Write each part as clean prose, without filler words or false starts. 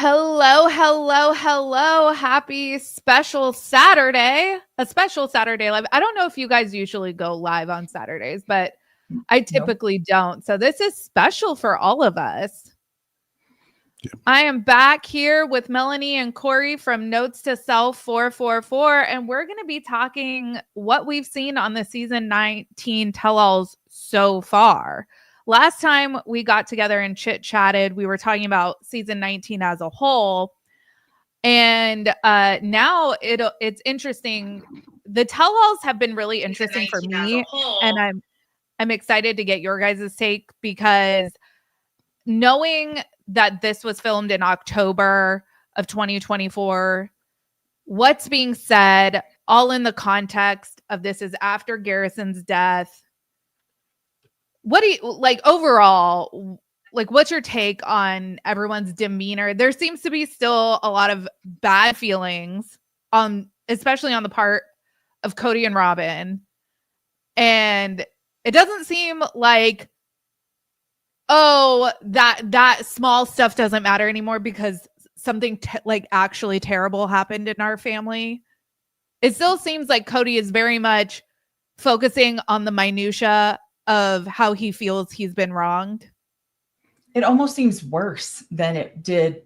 Hello, hello, hello. Happy special Saturday. A special Saturday live. I don't know if you guys usually go live on Saturdays, but I typically don't. So this is special for all of us. Yeah. I am back here with Melanie and Corey from Notes to Self 444, and we're going to be talking what we've seen on the season 19 tell-alls so far. Last time we got together and chit-chatted, we were talking about season 19 as a whole. And now it's interesting. The tell-alls have been really interesting for me. And I'm excited to get your guys' take, because knowing that this was filmed in October of 2024, what's being said, all in the context of this is after Garrison's death. What do you like overall? Like, what's your take on everyone's demeanor? There seems to be still a lot of bad feelings, especially on the part of Cody and Robin. And it doesn't seem like, oh, that small stuff doesn't matter anymore because something like actually terrible happened in our family. It still seems like Cody is very much focusing on the minutia of how he feels he's been wronged. It almost seems worse than it did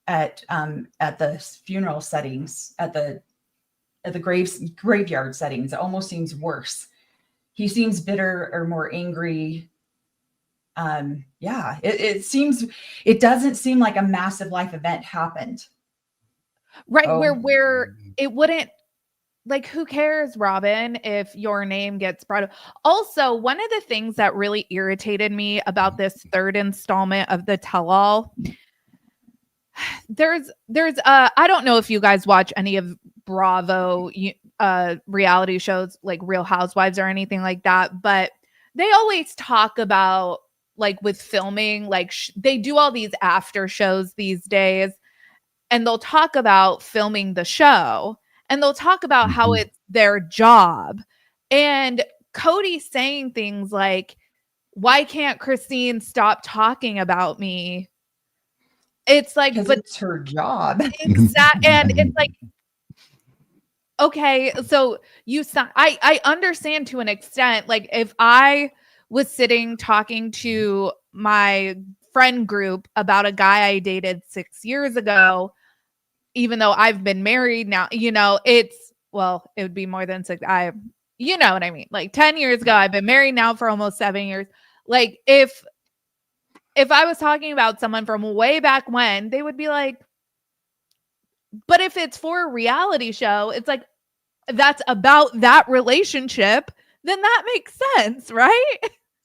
at the funeral settings, at the graveyard settings. It almost seems worse. He seems bitter or more angry. It doesn't seem like a massive life event happened. Right. Where it wouldn't, like, who cares, Robin, if your name gets brought up? Also, one of the things that really irritated me about this third installment of the tell-all, there's I don't know if you guys watch any of Bravo reality shows like Real Housewives or anything like that, but they always talk about, like, with filming, like they do all these after shows these days, and they'll talk about filming the show. And they'll talk about how it's their job. And Cody saying things like, why can't Christine stop talking about me? It's like, but it's her job. Exactly. And it's like, okay, so I understand to an extent. Like, if I was sitting talking to my friend group about a guy I dated 6 years ago, even though I've been married now, it would be more than 6. You know what I mean? Like 10 years ago, I've been married now for almost 7 years. Like, if I was talking about someone from way back when, they would be like, but if it's for a reality show, it's like, that's about that relationship, then that makes sense, right?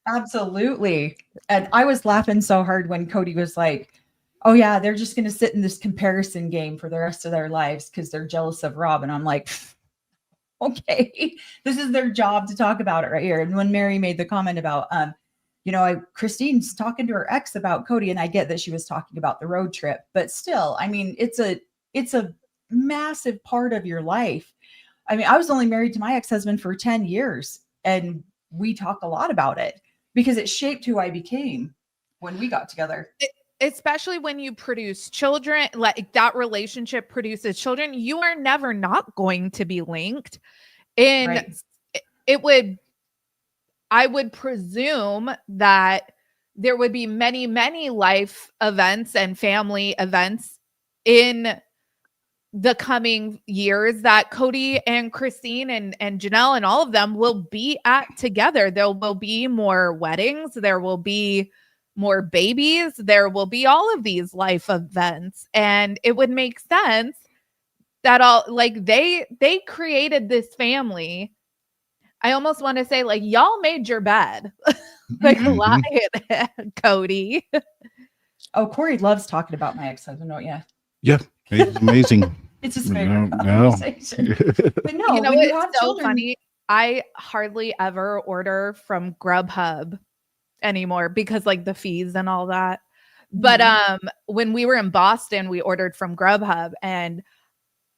Absolutely. And I was laughing so hard when Cody was like, oh yeah, they're just going to sit in this comparison game for the rest of their lives because they're jealous of Rob. And I'm like, okay, this is their job to talk about it right here. And when Mary made the comment about, Christine's talking to her ex about Cody, and I get that she was talking about the road trip, but still, I mean, it's a massive part of your life. I mean, I was only married to my ex-husband for 10 years, and we talk a lot about it because it shaped who I became when we got together. Especially when you produce children, like that relationship produces children, you are never not going to be linked. And right. I would presume that there would be many, many life events and family events in the coming years that Cody and Christine and Janelle and all of them will be at together. There will be more weddings. There will be more babies. There will be all of these life events. And it would make sense that they created this family. I almost want to say, like, y'all made your bed. Like, lie it, Cody. Oh, Corey loves talking about my ex-husband, don't you? Yeah, it's amazing. It's his favorite conversation. But no, it's so funny. I hardly ever order from Grubhub anymore because, like, the fees and all that. But when we were in Boston, we ordered from Grubhub, and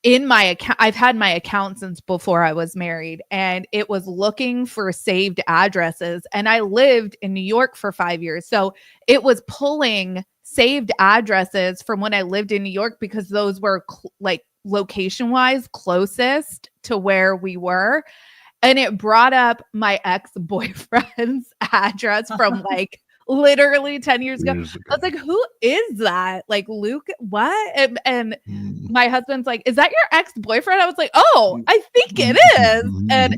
in my account, I've had my account since before I was married, and it was looking for saved addresses. And I lived in New York for 5 years, so it was pulling saved addresses from when I lived in New York because those were like location wise closest to where we were. And it brought up my ex-boyfriend's address from like literally 10 years ago. I was like, who is that? Like, Luke, what? And my husband's like, is that your ex-boyfriend? I was like, oh, I think it is. And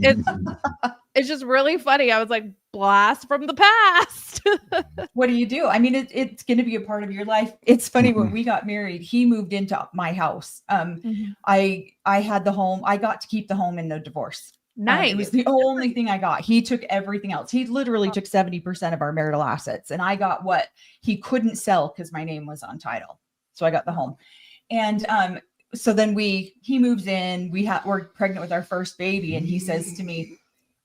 it's just really funny. I was like, blast from the past. What do you do? I mean, it's going to be a part of your life. It's funny, when we got married, he moved into my house. I had the home. I got to keep the home in the divorce. Nice. It was the only thing I got. He took everything else. He literally took 70% of our marital assets, and I got what he couldn't sell because my name was on title. So I got the home. And so then he moves in. We're pregnant with our first baby, and he says to me,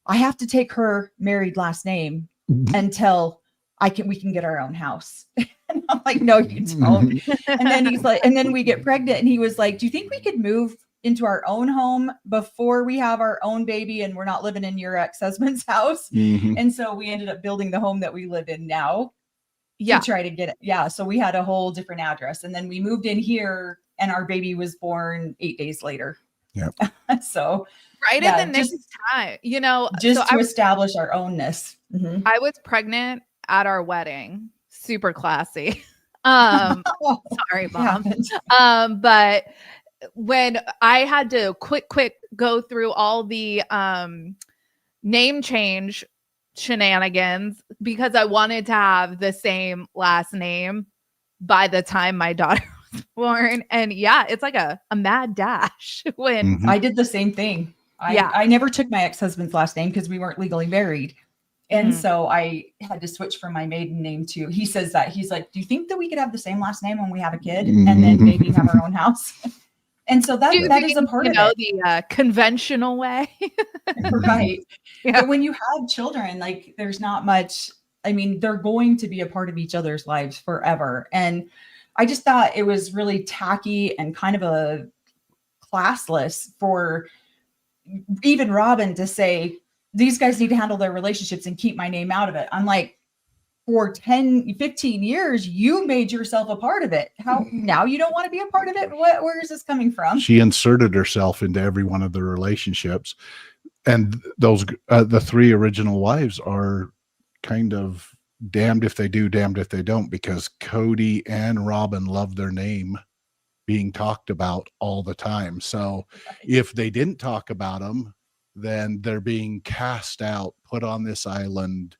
I have to take her married last name until we can get our own house. And I'm like, no, you don't. And then he's like, and then we get pregnant, and he was like, do you think we could move into our own home before we have our own baby and we're not living in your ex-husband's house? And so we ended up building the home that we live in now to try to get it. Yeah. So we had a whole different address, and then we moved in here, and our baby was born 8 days later. Yeah. So right in the next time, just to establish our ownness. I was pregnant at our wedding. Super classy. Sorry, Mom. But when I had to quick go through all the name change shenanigans because I wanted to have the same last name by the time my daughter was born. And it's like a mad dash when I did the same thing. I never took my ex-husband's last name because we weren't legally married. And so I had to switch from my maiden name to, he says that, he's like, do you think that we could have the same last name when we have a kid and then maybe have our own house? And so that is a part of it. The conventional way. Right. Yeah. But when you have children, like, there's not much, I mean, they're going to be a part of each other's lives forever. And I just thought it was really tacky and kind of a classless for even Robin to say, these guys need to handle their relationships and keep my name out of it. I'm like, for 10, 15 years, you made yourself a part of it. How now you don't want to be a part of it? Where is this coming from? She inserted herself into every one of the relationships. And those, the three original wives are kind of damned if they do, damned if they don't, because Cody and Robin love their name being talked about all the time. So if they didn't talk about them, then they're being cast out, put on this island,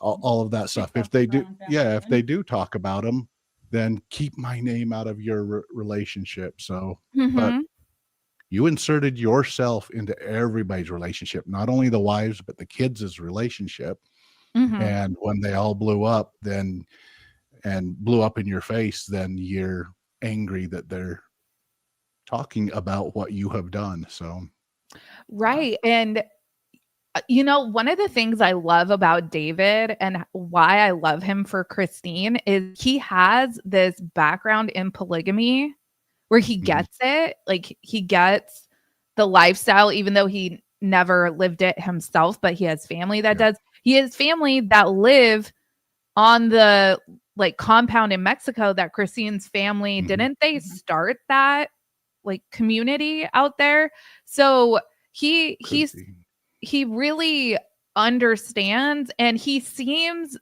all of that stuff. If they do, if they do talk about them, then keep my name out of your relationship. So, but you inserted yourself into everybody's relationship, not only the wives, but the kids' relationship. And when they all blew up, then and blew up in your face, then you're angry that they're talking about what you have done. So, right. And one of the things I love about David and why I love him for Christine is he has this background in polygamy where he gets it. Like, he gets the lifestyle, even though he never lived it himself, but he has family that does. He has family that live on the compound in Mexico that Christine's family, didn't they start that community out there? So he really understands, and he seems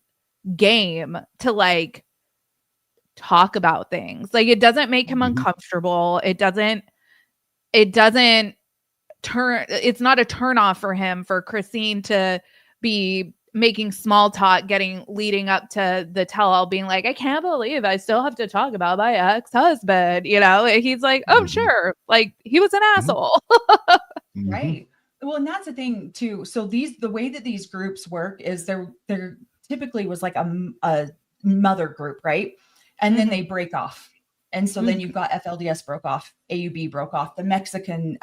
game to talk about things. It doesn't make him uncomfortable. It's not a turn off for him, for Christine to be making small talk, leading up to the tell-all, being like, I can't believe I still have to talk about my ex-husband. He's like, oh, sure. He was an asshole. Right. Well, and that's the thing too. So the way that these groups work is there typically was a mother group, right? And then they break off. And so then you've got FLDS broke off, AUB broke off, the Mexican,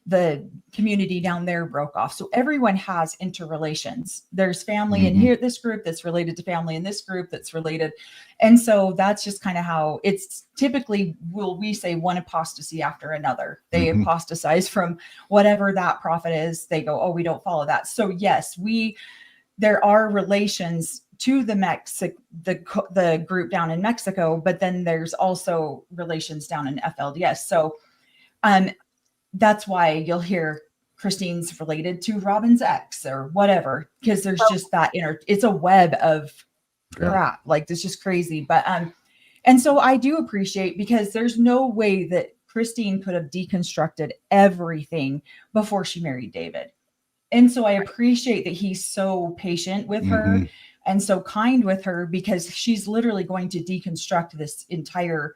the community down there broke off. So everyone has interrelations. There's family in here, this group that's related to family in this group that's related. And so that's just kind of how it's typically, we say one apostasy after another. They apostatize from whatever that prophet is. They go, oh, we don't follow that. So yes, there are relations to the group down in Mexico, but then there's also relations down in FLDS. So that's why you'll hear Christine's related to Robin's ex or whatever, because there's just that it's a web of crap. Like, it's just crazy. But and so I do appreciate, because there's no way that Christine could have deconstructed everything before she married David. And so I appreciate that he's so patient with her and so kind with her, because she's literally going to deconstruct this entire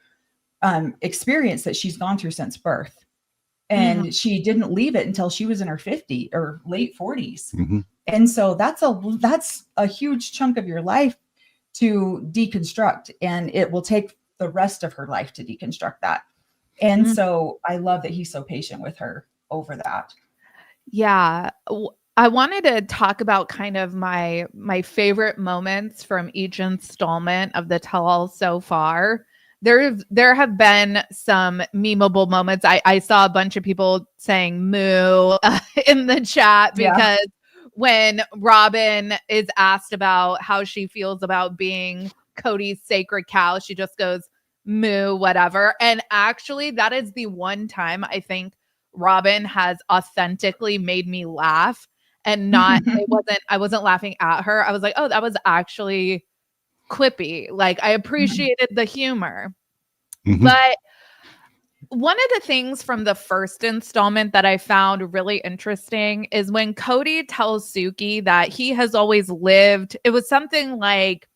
experience that she's gone through since birth. And she didn't leave it until she was in her 50s or late 40s. And so that's a huge chunk of your life to deconstruct, and it will take the rest of her life to deconstruct that. And so I love that he's so patient with her over that. Yeah. I wanted to talk about kind of my favorite moments from each installment of the tell-all so far. There have been some memeable moments. I saw a bunch of people saying moo in the chat, because when Robin is asked about how she feels about being Cody's sacred cow, she just goes moo, whatever. And actually, that is the one time I think Robin has authentically made me laugh, and not I wasn't laughing at her. I was like, oh, that was actually quippy. Like, I appreciated the humor. But one of the things from the first installment that I found really interesting is when Cody tells Suki that he has always lived. It was something like,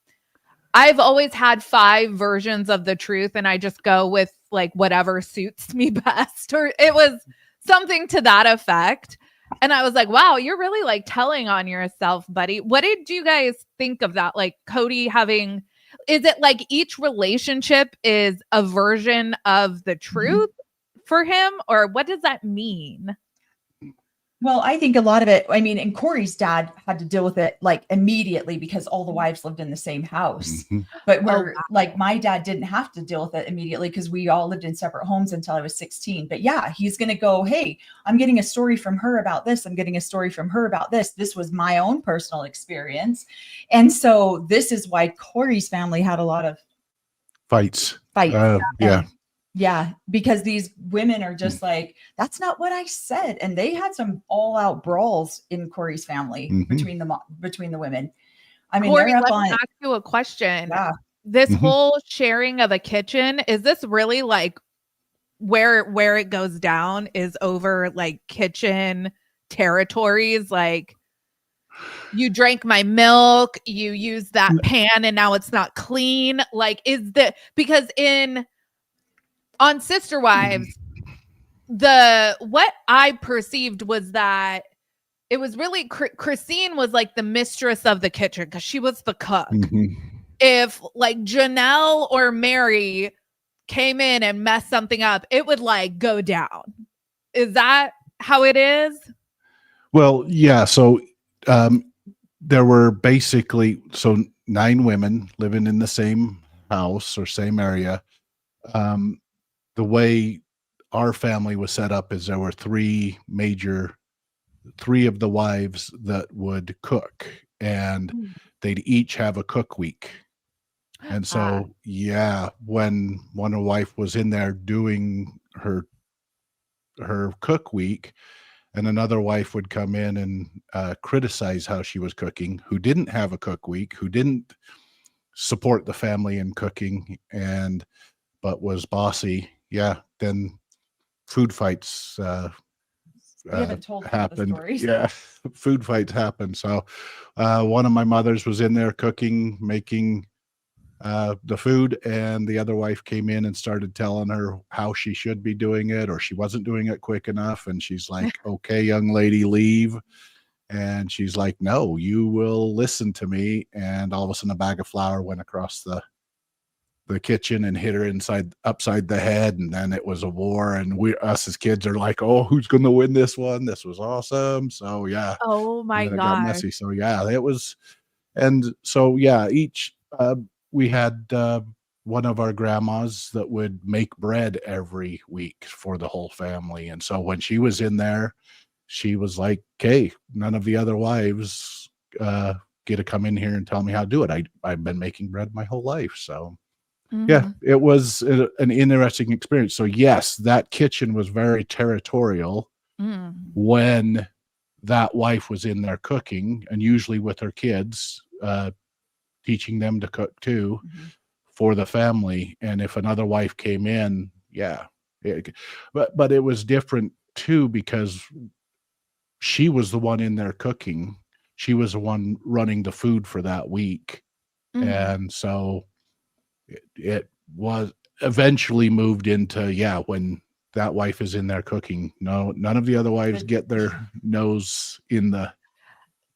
I've always had 5 versions of the truth, and I just go with like whatever suits me best, or it was something to that effect. And I was like, wow, you're really like telling on yourself, buddy. What did you guys think of that? Like, Cody having, is it like each relationship is a version of the truth for him, or what does that mean? Well, I think a lot of it, I mean, and Corey's dad had to deal with it like immediately, because all the wives lived in the same house. But like, my dad didn't have to deal with it immediately, because we all lived in separate homes until I was 16. But yeah, he's going to go, hey, I'm getting a story from her about this. I'm getting a story from her about this. This was my own personal experience. And so this is why Corey's family had a lot of fights. Yeah, because these women are just like, that's not what I said. And they had some all-out brawls in Corey's family between the women. I mean, Corey, they're up let on me ask you a question. Yeah. This whole sharing of a kitchen, is this really like where it goes down is over like kitchen territories? Like, you drank my milk, you used that pan, and now it's not clean. Like, because on Sister Wives, what I perceived was that it was really Christine was like the mistress of the kitchen, because she was the cook. If like Janelle or Mary came in and messed something up, it would like go down. Is that how it is? Well, yeah. So there were basically 9 women living in the same house or same area. The way our family was set up is there were 3 of the wives that would cook, and they'd each have a cook week. And so, when one wife was in there doing her cook week, and another wife would come in and criticize how she was cooking, who didn't have a cook week, who didn't support the family in cooking, but was bossy. Yeah, then food fights happened. Yeah, food fights happened. So one of my mothers was in there cooking, making the food, and the other wife came in and started telling her how she should be doing it, or she wasn't doing it quick enough. And she's like, okay, young lady, leave. And she's like, no, you will listen to me. And all of a sudden a bag of flour went across the kitchen and hit her upside the head, and then it was a war, and us as kids are like, oh, who's gonna win this one? This was awesome. So yeah. Oh my god, it got messy. So yeah, it was. And so yeah, we had one of our grandmas that would make bread every week for the whole family. And so when she was in there, she was like, okay, none of the other wives get to come in here and tell me how to do it. I've been making bread my whole life. So Mhm. yeah, it was an interesting experience. So yes, that kitchen was very territorial Mm. when that wife was in there cooking, and usually with her kids, teaching them to cook too for the family. And if another wife came in, but it was different too, because she was the one in there cooking. She was the one running the food for that week. Mhm. And so it was eventually moved into, when that wife is in there cooking, none of the other wives get their nose in their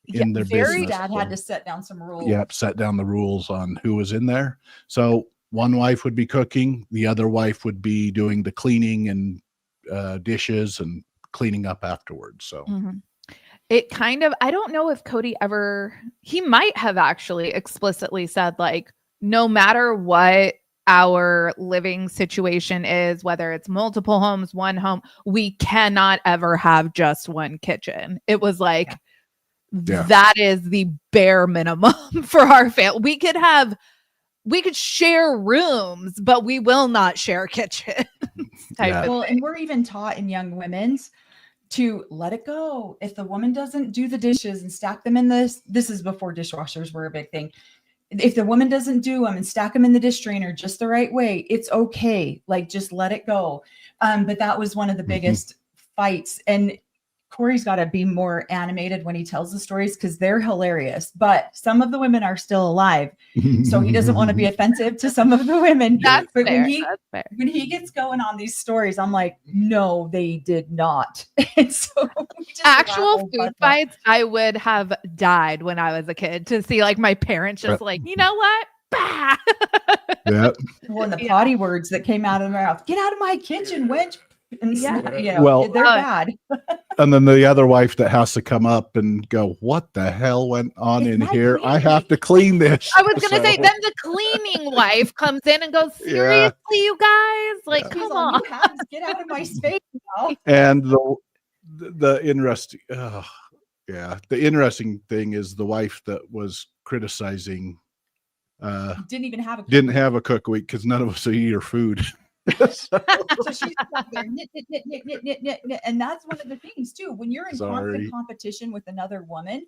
Very business. dad had to set down some rules. Yep, set down the rules on who was in there. So one wife would be cooking, the other wife would be doing the cleaning and dishes and cleaning up afterwards. So it kind of, I don't know if Cody ever, he might have actually explicitly said, like, no matter what our living situation is, whether it's multiple homes, one home, we cannot ever have just one kitchen. It was like, that is the bare minimum for our family. We could share rooms, but we will not share kitchens. Well, and we're even taught in Young Women's to let it go. If the woman doesn't do the dishes and stack them in this is before dishwashers were a big thing. If the woman doesn't do them and stack them in the dish drainer just the right way, it's okay. Like, just let it go. But that was one of the biggest fights. And Corey's got to be more animated when he tells the stories, because they're hilarious. But some of the women are still alive, so he doesn't want to be offensive to some of the women. That's but fair. When he gets going on these stories, I'm like, no, they did not. And so actual food fights, I would have died when I was a kid to see, like, my parents just like, you know what? Bah! Yeah. Well, and the potty words that came out of their mouth, get out of my kitchen, wench. And they're bad. And then the other wife that has to come up and go, what the hell went on in here? I have to clean this. I was going to say, then the cleaning wife comes in and goes, seriously, you guys? Like, come on. You have to get out of my space now. And the interesting thing is the wife that was criticizing didn't have a cook week because none of us eat her food. So she's there, and that's one of the things too. When you're in constant competition with another woman,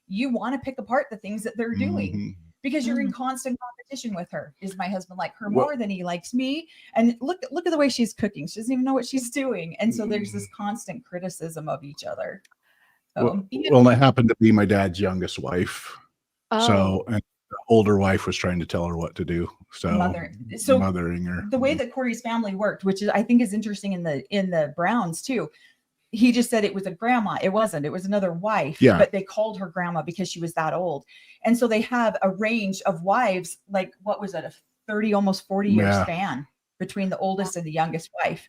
you want to pick apart the things that they're doing because you're in constant competition with her. Is my husband like her more than he likes me? And look at the way she's cooking. She doesn't even know what she's doing, and so there's this constant criticism of each other. So, well, it happened to be my dad's youngest wife. So, and the older wife was trying to tell her what to do. So mothering her. The way that Corey's family worked, which I think is interesting in the Browns too. He just said it was a grandma. It wasn't. It was another wife. Yeah. But they called her grandma because she was that old. And so they have a range of wives, like, what was it, a 30, almost 40-year span between the oldest and the youngest wife.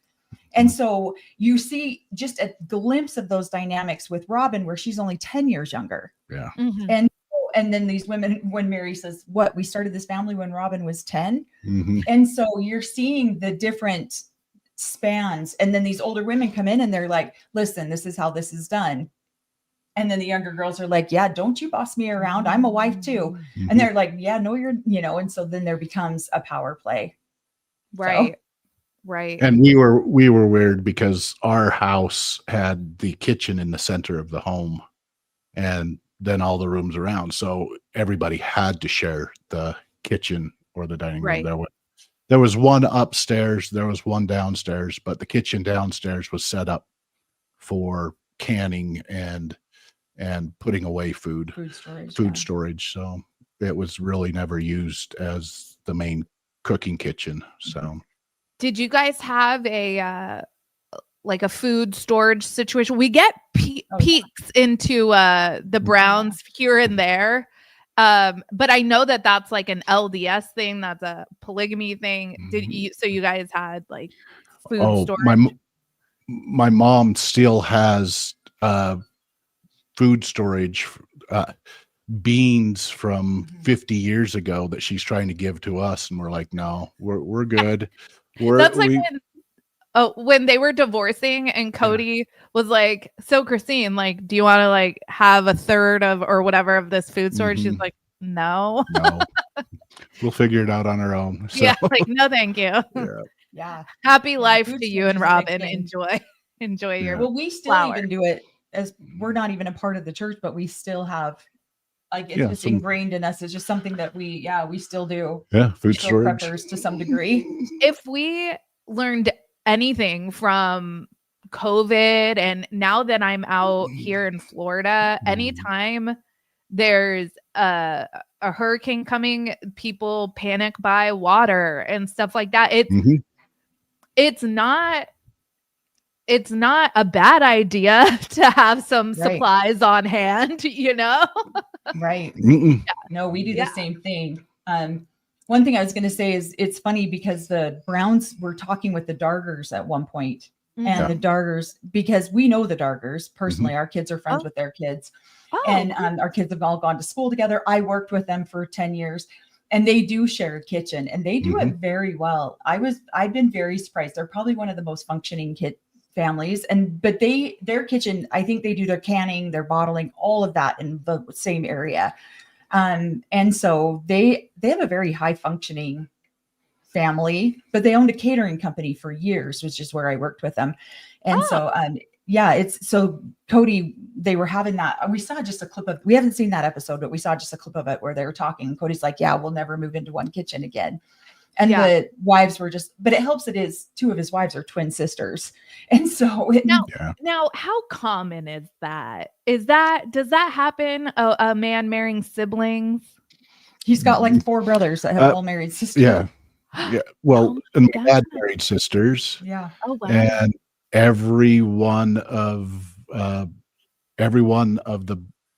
And so you see just a glimpse of those dynamics with Robin, where she's only 10 years younger. Yeah. And then these women, when Mary says, we started this family when Robin was 10. Mm-hmm. And so you're seeing the different spans. And then these older women come in and they're like, listen, this is how this is done. And then the younger girls are like, yeah, don't you boss me around. I'm a wife too. Mm-hmm. And they're like, yeah, no, you're, and so then there becomes a power play. Right. So. Right. And we were weird because our house had the kitchen in the center of the home and then all the rooms around. So everybody had to share the kitchen or the dining room. Right. There was one upstairs, there was one downstairs, but the kitchen downstairs was set up for canning and putting away food storage. So it was really never used as the main cooking kitchen. So did you guys have a food storage situation? We get peeks into the Browns here and there. But I know that that's like an LDS thing. That's a polygamy thing. So you guys had like food storage? My mom still has food storage, beans from 50 years ago that she's trying to give to us. And we're like, no, we're good. Oh, when they were divorcing and Cody was like, so Christine, like, do you want to like have a third of or whatever of this food source? She's like, no. We'll figure it out on our own. So. Yeah, like, no, thank you. Yeah. Happy life food to you and storage is a big Robin. thing. Enjoy your Well, we still flour. even do it as we're not even a part of the church, but we still have like it's just some ingrained in us. It's just something that we still do. Yeah, food Still storage. preppers to some degree. If we learned anything from COVID, and now that I'm out here in Florida, anytime there's a hurricane coming, people panic buy water and stuff like that. It's not a bad idea to have some supplies on hand, you know? Right. Mm-mm. No, we do the same thing. One thing I was going to say is it's funny because the Browns were talking with the Dargers at one point, and the Dargers, because we know the Dargers personally, our kids are friends with their kids, and our kids have all gone to school together. I worked with them for 10 years, and they do share a kitchen, and they do it very well. I've been very surprised. They're probably one of the most functioning families, but their kitchen, I think they do their canning, their bottling, all of that in the same area. And so they have a very high functioning family, but they owned a catering company for years, which is where I worked with them. And so, it's so Cody, they were having that. We saw just a clip we haven't seen that episode, but we saw just a clip of it where they were talking. Cody's like, yeah, we'll never move into one kitchen again. And the wives were but it helps. It is two of his wives are twin sisters. And so now how common is that? Does that happen? A man marrying siblings? He's got like 4 brothers that have all married sisters. Yeah. Well, and my dad married sisters. Yeah. Oh, wow. And every one of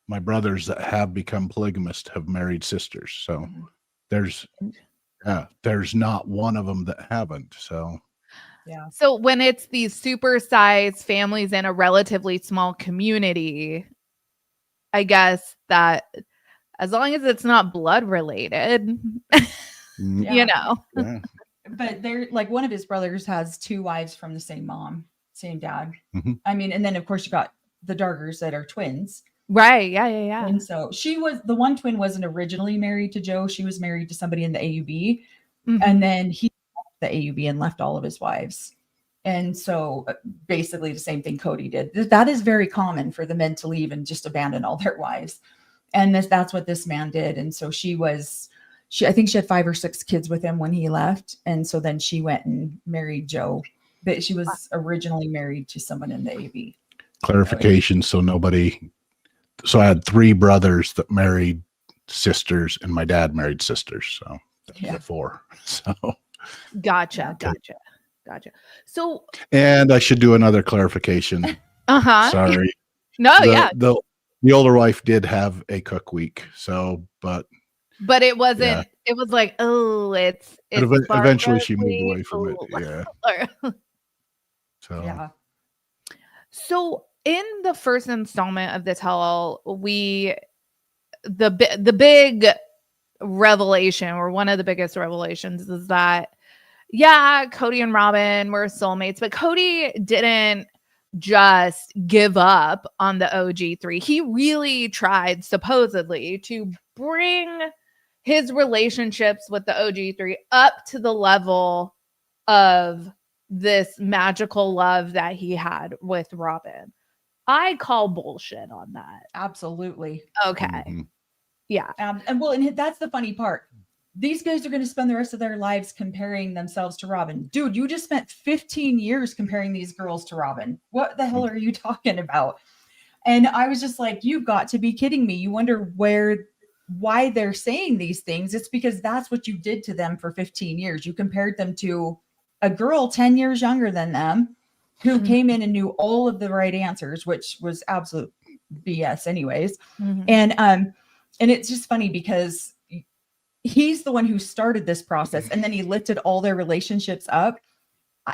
my brothers that have become polygamist have married sisters. So there's not one of them that haven't. So So when it's these supersized families in a relatively small community, I guess that as long as it's not blood related, you know. Yeah. But they're like, one of his brothers has 2 wives from the same mom, same dad. I mean, and then of course you got the Dargers that are twins. Right. Yeah. And so the one twin wasn't originally married to Joe. She was married to somebody in the AUB. And then he left the AUB and left all of his wives. And so basically the same thing Cody did. That is very common for the men to leave and just abandon all their wives. And that's what this man did. And so I think she had 5 or 6 kids with him when he left. And so then she went and married Joe, but she was originally married to someone in the AUB. Clarification. So I had 3 brothers that married sisters, and my dad married sisters. So that's 4. So gotcha. So, and I should do another clarification. Sorry. No, the older wife did have a cook week. So, but it wasn't. It was like, it's eventually she moved away from it. Yeah. So in the first installment of the tell-all, the big revelation, or one of the biggest revelations, is that Cody and Robin were soulmates, but Cody didn't just give up on the OG3. He really tried, supposedly, to bring his relationships with the OG3 up to the level of this magical love that he had with Robin. I call bullshit on that. Absolutely. Okay. Yeah. And that's the funny part. These guys are going to spend the rest of their lives comparing themselves to Robin. Dude, you just spent 15 years comparing these girls to Robin. What the hell are you talking about? And I was just like, you've got to be kidding me. You wonder why they're saying these things. It's because that's what you did to them for 15 years. You compared them to a girl 10 years younger than them who came in and knew all of the right answers, which was absolute BS anyways. And it's just funny because he's the one who started this process, and then he lifted all their relationships up.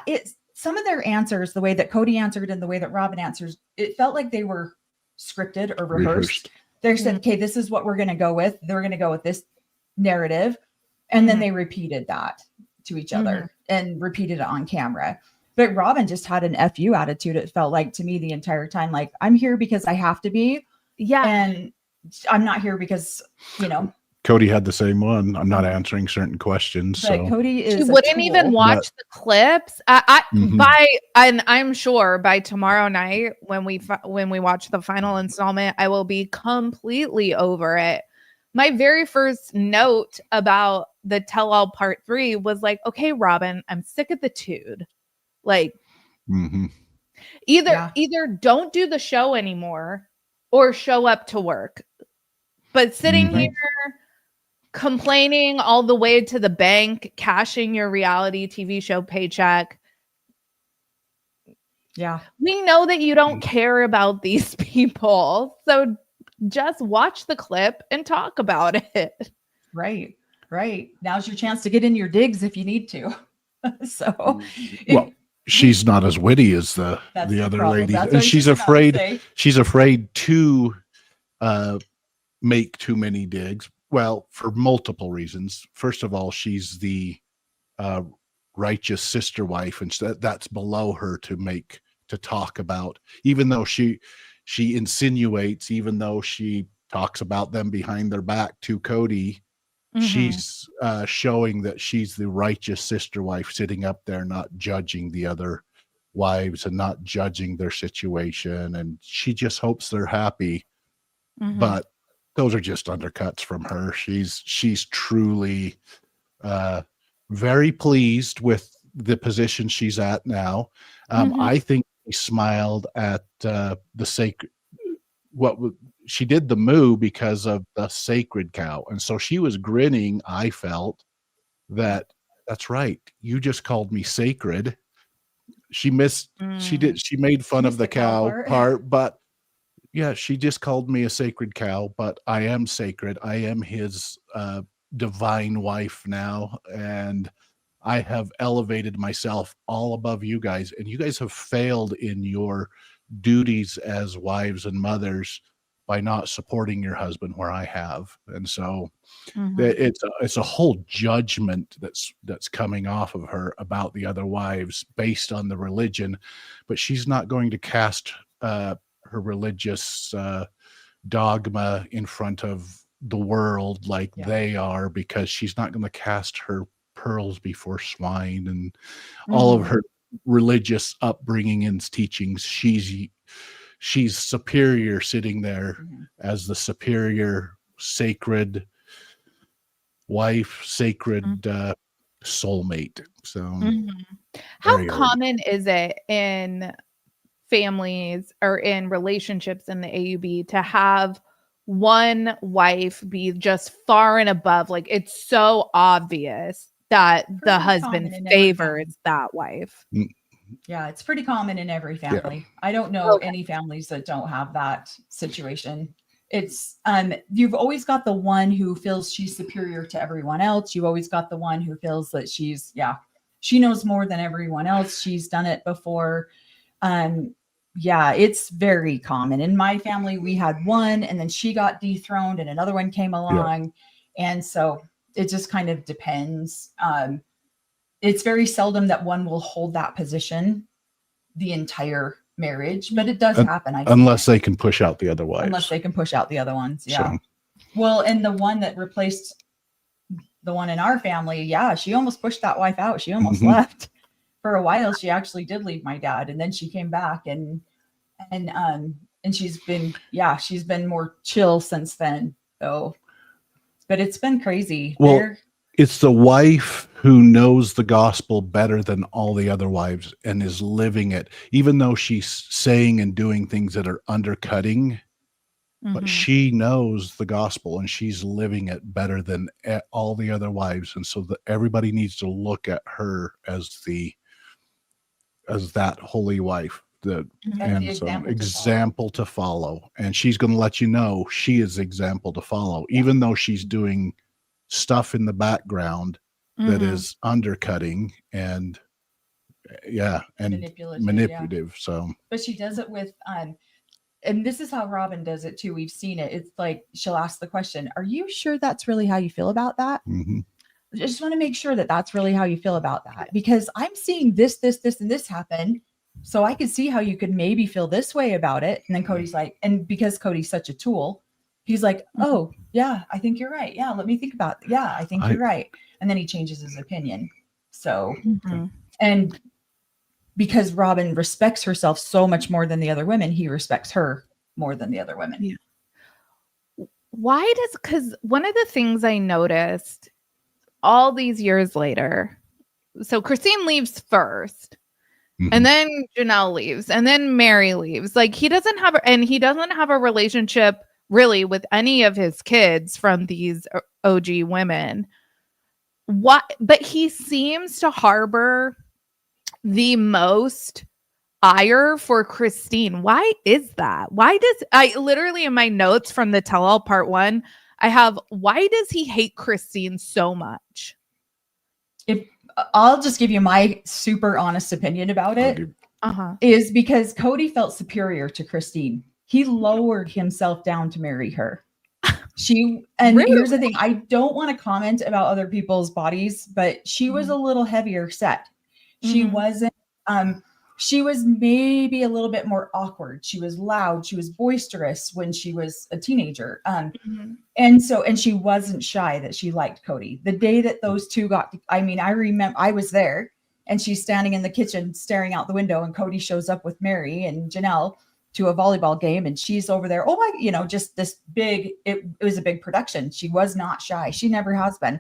It's some of their answers, the way that Cody answered and the way that Robin answers, it felt like they were scripted or rehearsed. They said, okay, this is what we're going to go with. They're going to go with this narrative. And then they repeated that to each other and repeated it on camera. But Robin just had an FU attitude. It felt like to me the entire time, like I'm here because I have to be. Yeah. And I'm not here because, you know. Cody had the same one. I'm not answering certain questions. But So Cody is she wouldn't even watch the clips. And I'm sure by tomorrow night when we watch the final installment, I will be completely over it. My very first note about the tell-all part 3 was like, okay, Robin, I'm sick of the dude. Like, either don't do the show anymore or show up to work. But sitting here complaining all the way to the bank, cashing your reality TV show paycheck. Yeah. We know that you don't care about these people. So just watch the clip and talk about it. Right. Now's your chance to get in your digs if you need to. So she's not as witty as the other lady. And she's afraid to make too many digs. Well, for multiple reasons. First of all, she's the righteous sister wife, and that's below her to talk about. Even though she insinuates, even though she talks about them behind their back to Cody, she's showing that she's the righteous sister wife, sitting up there, not judging the other wives and not judging their situation, and she just hopes they're happy. But those are just undercuts from her. She's truly very pleased with the position she's at now. I think she smiled at the sacred. She did the moo because of the sacred cow, and so she was grinning. I felt that's right. You just called me sacred. She made fun of the cow part, but yeah, she just called me a sacred cow, but I am sacred. I am his divine wife now, and I have elevated myself all above you guys, and you guys have failed in your duties as wives and mothers by not supporting your husband where I have. And so it's a whole judgment that's coming off of her about the other wives based on the religion, but she's not going to cast her religious dogma in front of the world like they are, because she's not going to cast her pearls before swine and all of her religious upbringing and teachings. She's superior, sitting there as the superior sacred wife, sacred soulmate. So how common is it in families or in relationships in the AUB to have one wife be just far and above? Like, it's so obvious that the husband favors that wife. Yeah, it's pretty common in every family. Yeah. I don't know any families that don't have that situation. It's you've always got the one who feels she's superior to everyone else. You've always got the one who feels that she knows more than everyone else. She's done it before. Yeah, it's very common. In my family, we had one, and then she got dethroned and another one came along. Yeah. And so it just kind of depends. It's very seldom that one will hold that position the entire marriage, but it does happen. Unless they can push out the other wives. Unless they can push out the other ones. Yeah. So. Well, and the one that replaced the one in our family, she almost pushed that wife out. She almost left. For a while. She actually did leave my dad, and then she came back and she's been more chill since then. So, but it's been crazy. Well, it's the wife who knows the gospel better than all the other wives and is living it, even though she's saying and doing things that are undercutting, but she knows the gospel and she's living it better than all the other wives. And so everybody needs to look at her as that holy wife, example to follow. And she's going to let you know she is example to follow, even though she's doing stuff in the background that is undercutting and manipulative. So, but she does it with and this is how Robin does it too. We've seen it. It's like she'll ask the question, "Are you sure that's really how you feel about that?" just want to make sure that that's really how you feel about that, because I'm seeing this, and this happen. So I could see how you could maybe feel this way about it. And then Cody's like, and because Cody's such a tool, he's like, oh yeah, I think you're right. Yeah. Let me think about it. Yeah, I think you're right. And then he changes his opinion. So, and because Robin respects herself so much more than the other women, he respects her more than the other women. Yeah. Because one of the things I noticed all these years later, so Christine leaves first, and then Janelle leaves, and then Mary leaves. Like he doesn't have a relationship really with any of his kids from these OG women. But he seems to harbor the most ire for Christine. Why is that? Why does I literally in my notes from the tell all part 1, I have, why does he hate Christine so much? If I'll just give you my super honest opinion about it, is because Cody felt superior to Christine. He lowered himself down to marry her. Here's the thing, I don't want to comment about other people's bodies, but she was a little heavier set. She wasn't, she was maybe a little bit more awkward. She was loud. She was boisterous when she was a teenager. And she wasn't shy that she liked Cody. The day that those two I remember I was there and she's standing in the kitchen staring out the window, and Cody shows up with Mary and Janelle to a volleyball game, and she's over there. Oh my, just this big, it was a big production. She was not shy. She never has been.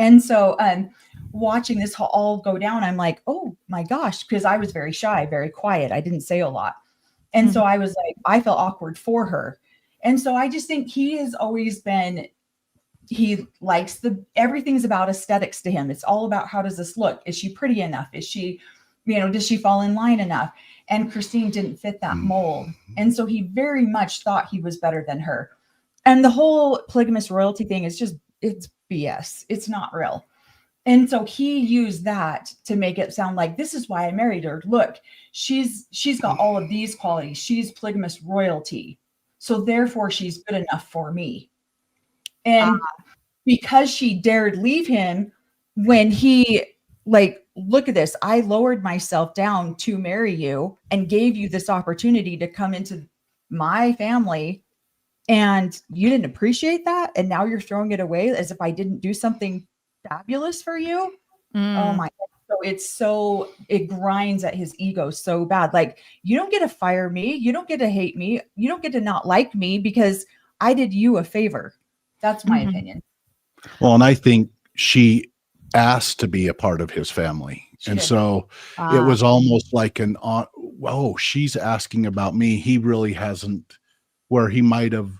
And so watching this all go down, I'm like, oh my gosh, because I was very shy, very quiet. I didn't say a lot. And so I was like, I felt awkward for her. And so I just think he has always been, he likes everything's about aesthetics to him. It's all about, how does this look? Is she pretty enough? Is she, does she fall in line enough? And Christine didn't fit that mold. And so he very much thought he was better than her. And the whole polygamist royalty thing is just, it's BS. It's not real. And so he used that to make it sound like, this is why I married her. Look, she's got all of these qualities. She's polygamist royalty. So therefore she's good enough for me. And because she dared leave him when he look at this, I lowered myself down to marry you and gave you this opportunity to come into my family, and you didn't appreciate that. And now you're throwing it away as if I didn't do something fabulous for you. Oh my God. So it grinds at his ego so bad. Like, you don't get to fire me. You don't get to hate me. You don't get to not like me because I did you a favor. That's my opinion. Well, and I think she asked to be a part of his family. So it was almost like she's asking about me. He really hasn't, where he might have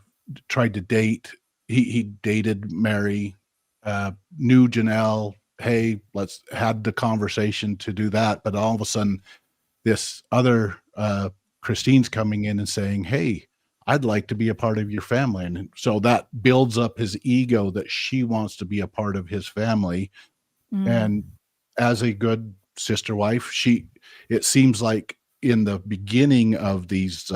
tried to date. He dated Mary, knew Janelle. Hey, let's had the conversation to do that. But all of a sudden this other, Christine's coming in and saying, hey, I'd like to be a part of your family. And so that builds up his ego that she wants to be a part of his family. And as a good sister wife, it seems like in the beginning of these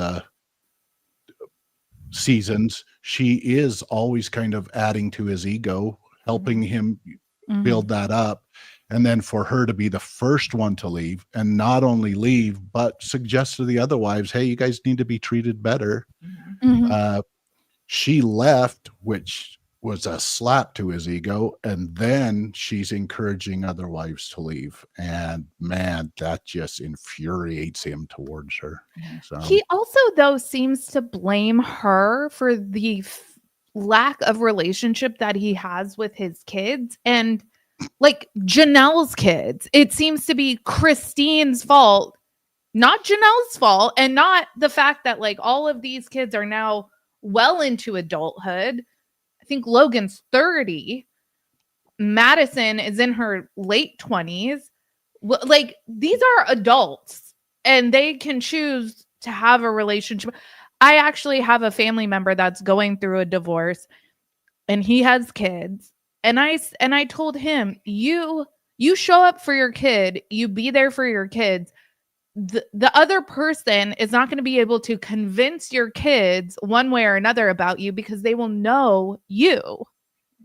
seasons, she is always kind of adding to his ego, helping him build that up. And then for her to be the first one to leave, and not only leave, but suggest to the other wives, hey, you guys need to be treated better. She left, which was a slap to his ego. And then she's encouraging other wives to leave. And man, that just infuriates him towards her. So he also, though, seems to blame her for the lack of relationship that he has with his kids. And like Janelle's kids, it seems to be Christine's fault, not Janelle's fault, and not the fact that like all of these kids are now well into adulthood. I think Logan's 30. Madison is in her late 20s. Like, these are adults and they can choose to have a relationship. I actually have a family member that's going through a divorce and he has kids. And I told him, you show up for your kid, you be there for your kids. The other person is not going to be able to convince your kids one way or another about you because they will know you.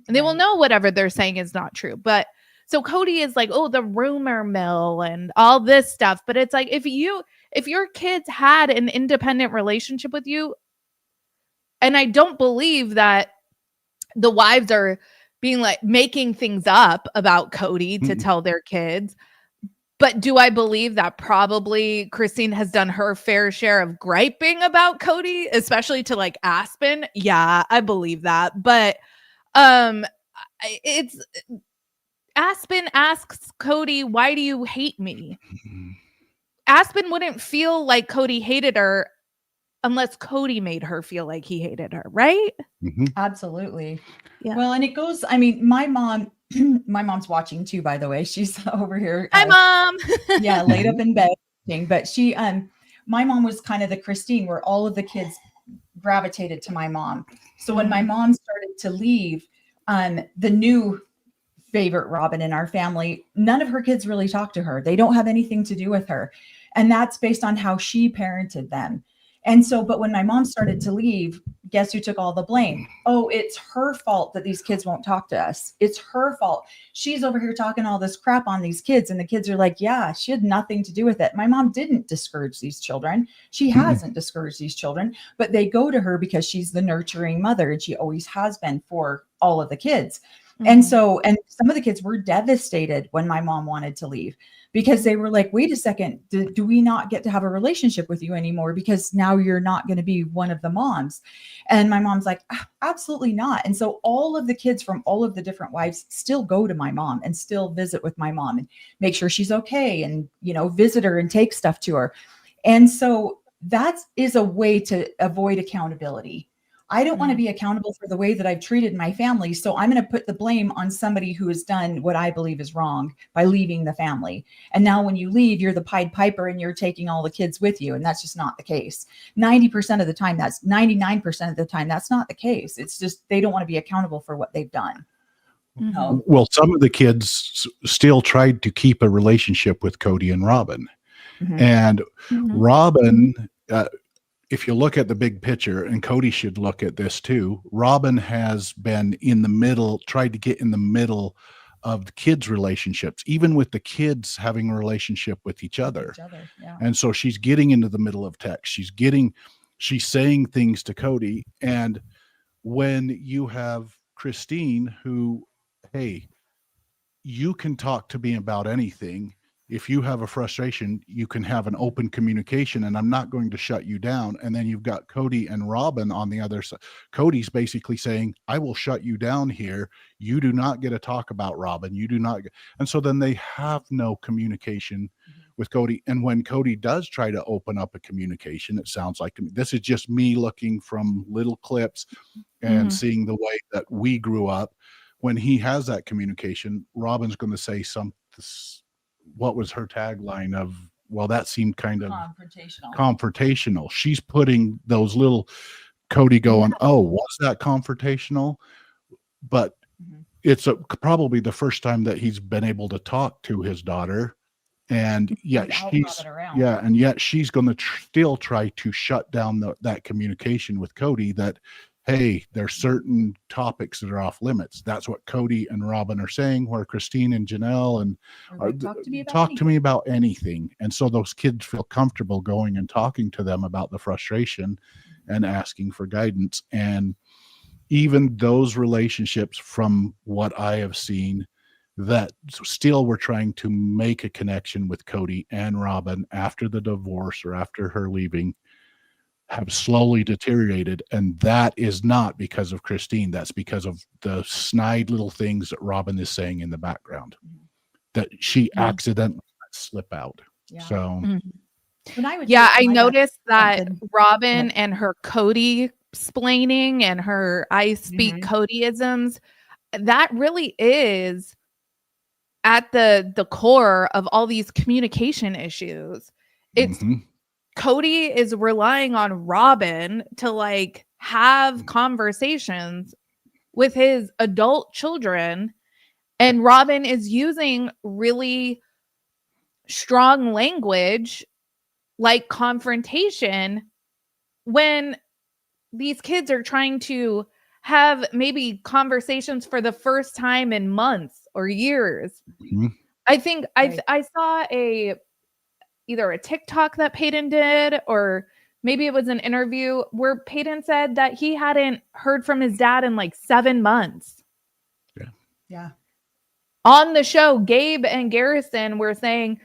And they will know whatever they're saying is not true. But so Cody is like, oh, the rumor mill and all this stuff. But it's like, if your kids had an independent relationship with you, and I don't believe that the wives are being like making things up about Cody to tell their kids. But do I believe that probably Christine has done her fair share of griping about Cody, especially to like Aspen? Yeah, I believe that. But it's Aspen asks Cody, why do you hate me? Aspen wouldn't feel like Cody hated her unless Cody made her feel like he hated her, right? Absolutely. Yeah. Well, and it goes, I mean, my mom's watching too, by the way. She's over here. Hi, Mom. Yeah, laid up in bed. But she, my mom was kind of the Christine where all of the kids gravitated to my mom. So when my mom started to leave, the new favorite Robin in our family, none of her kids really talk to her. They don't have anything to do with her. And that's based on how she parented them. And so, but when my mom started to leave, guess who took all the blame? Oh, it's her fault that these kids won't talk to us. It's her fault. She's over here talking all this crap on these kids. And the kids are like, yeah, she had nothing to do with it. My mom didn't discourage these children. She hasn't discouraged these children, but they go to her because she's the nurturing mother. And she always has been for all of the kids. And so, and some of the kids were devastated when my mom wanted to leave because they were like, wait a second, do we not get to have a relationship with you anymore? Because now you're not going to be one of the moms. And my mom's like, absolutely not. And so all of the kids from all of the different wives still go to my mom and still visit with my mom and make sure she's okay and, you know, visit her and take stuff to her. And so that is a way to avoid accountability. I don't want to be accountable for the way that I've treated my family. So I'm going to put the blame on somebody who has done what I believe is wrong by leaving the family. And now when you leave, you're the Pied Piper and you're taking all the kids with you. And that's just not the case. 90% of the time, that's 99% of the time, that's not the case. It's just, they don't want to be accountable for what they've done. Well, some of the kids still tried to keep a relationship with Cody and Robin. And Robin, if you look at the big picture, and Cody should look at this too, Robin has been in the middle, tried to get in the middle of the kids' relationships, even with the kids having a relationship with each other. And so she's getting into the middle of text. She's saying things to Cody. And when you have Christine who, hey, you can talk to me about anything. If you have a frustration, you can have an open communication and I'm not going to shut you down. And then you've got Cody and Robin on the other side. Cody's basically saying, I will shut you down here. You do not get to talk about Robin. You do not. And so then they have no communication with Cody. And when Cody does try to open up a communication, it sounds like to me, this is just me looking from little clips and seeing the way that we grew up. When he has that communication, Robin's going to say something. What was her tagline of, well, that seemed kind of confrontational. She's putting those little Cody going, oh, was that confrontational? But it's probably the first time that he's been able to talk to his daughter. And yet she's going to still try to shut down that communication with Cody that, hey, there's certain topics that are off limits. That's what Cody and Robin are saying, where Christine and Janelle and talk to me about anything. And so those kids feel comfortable going and talking to them about the frustration and asking for guidance. And even those relationships, from what I have seen, that still were trying to make a connection with Cody and Robin after the divorce or after her leaving, have slowly deteriorated. And that is not because of Christine. That's because of the snide little things that Robin is saying in the background that she accidentally let slip out. So I noticed that Robin and her Cody splaining and her I speak Codyisms, that really is at the core of all these communication issues. It's Cody is relying on Robin to like have conversations with his adult children, and Robin is using really strong language like confrontation when these kids are trying to have maybe conversations for the first time in months or years. Mhm. I think Right. I saw either a TikTok that Peyton did, or maybe it was an interview where Peyton said that he hadn't heard from his dad in like 7 months. Yeah. On the show, Gabe and Garrison were saying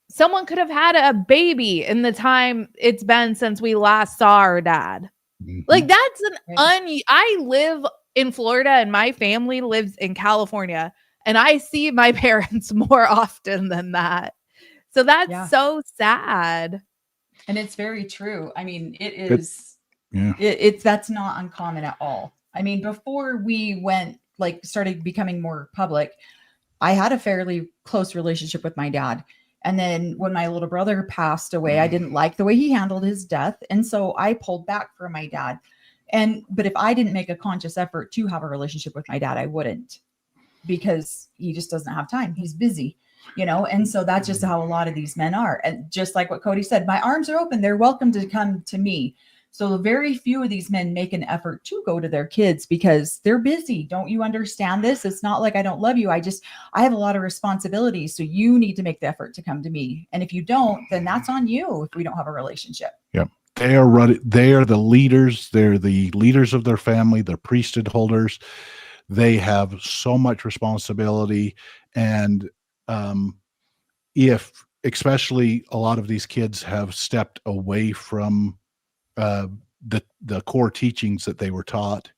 someone could have had a baby in the time it's been since we last saw our dad. Mhm. Like, that's an Right. I live in Florida and my family lives in California, and I see my parents more often than that. So that's Yeah. so sad. And it's very true. I mean, it It- is. yeah. It's that's not uncommon at all. I mean, before we started becoming more public, I had a fairly close relationship with my dad. And then when my little brother passed away, I didn't like the way he handled his death. And so I pulled back from my dad. But if I didn't make a conscious effort to have a relationship with my dad, I wouldn't, because he just doesn't have time. He's busy, and so that's just how a lot of these men are. And just like what Cody said, my arms are open. They're welcome to come to me. So very few of these men make an effort to go to their kids because they're busy. Don't you understand this? It's not like I don't love you. I have a lot of responsibilities. So you need to make the effort to come to me. And if you don't, then that's on you if we don't have a relationship. Yep. They are the leaders. They're the leaders of their family. They're priesthood holders. They have so much responsibility. And if especially a lot of these kids have stepped away from the core teachings that they were taught,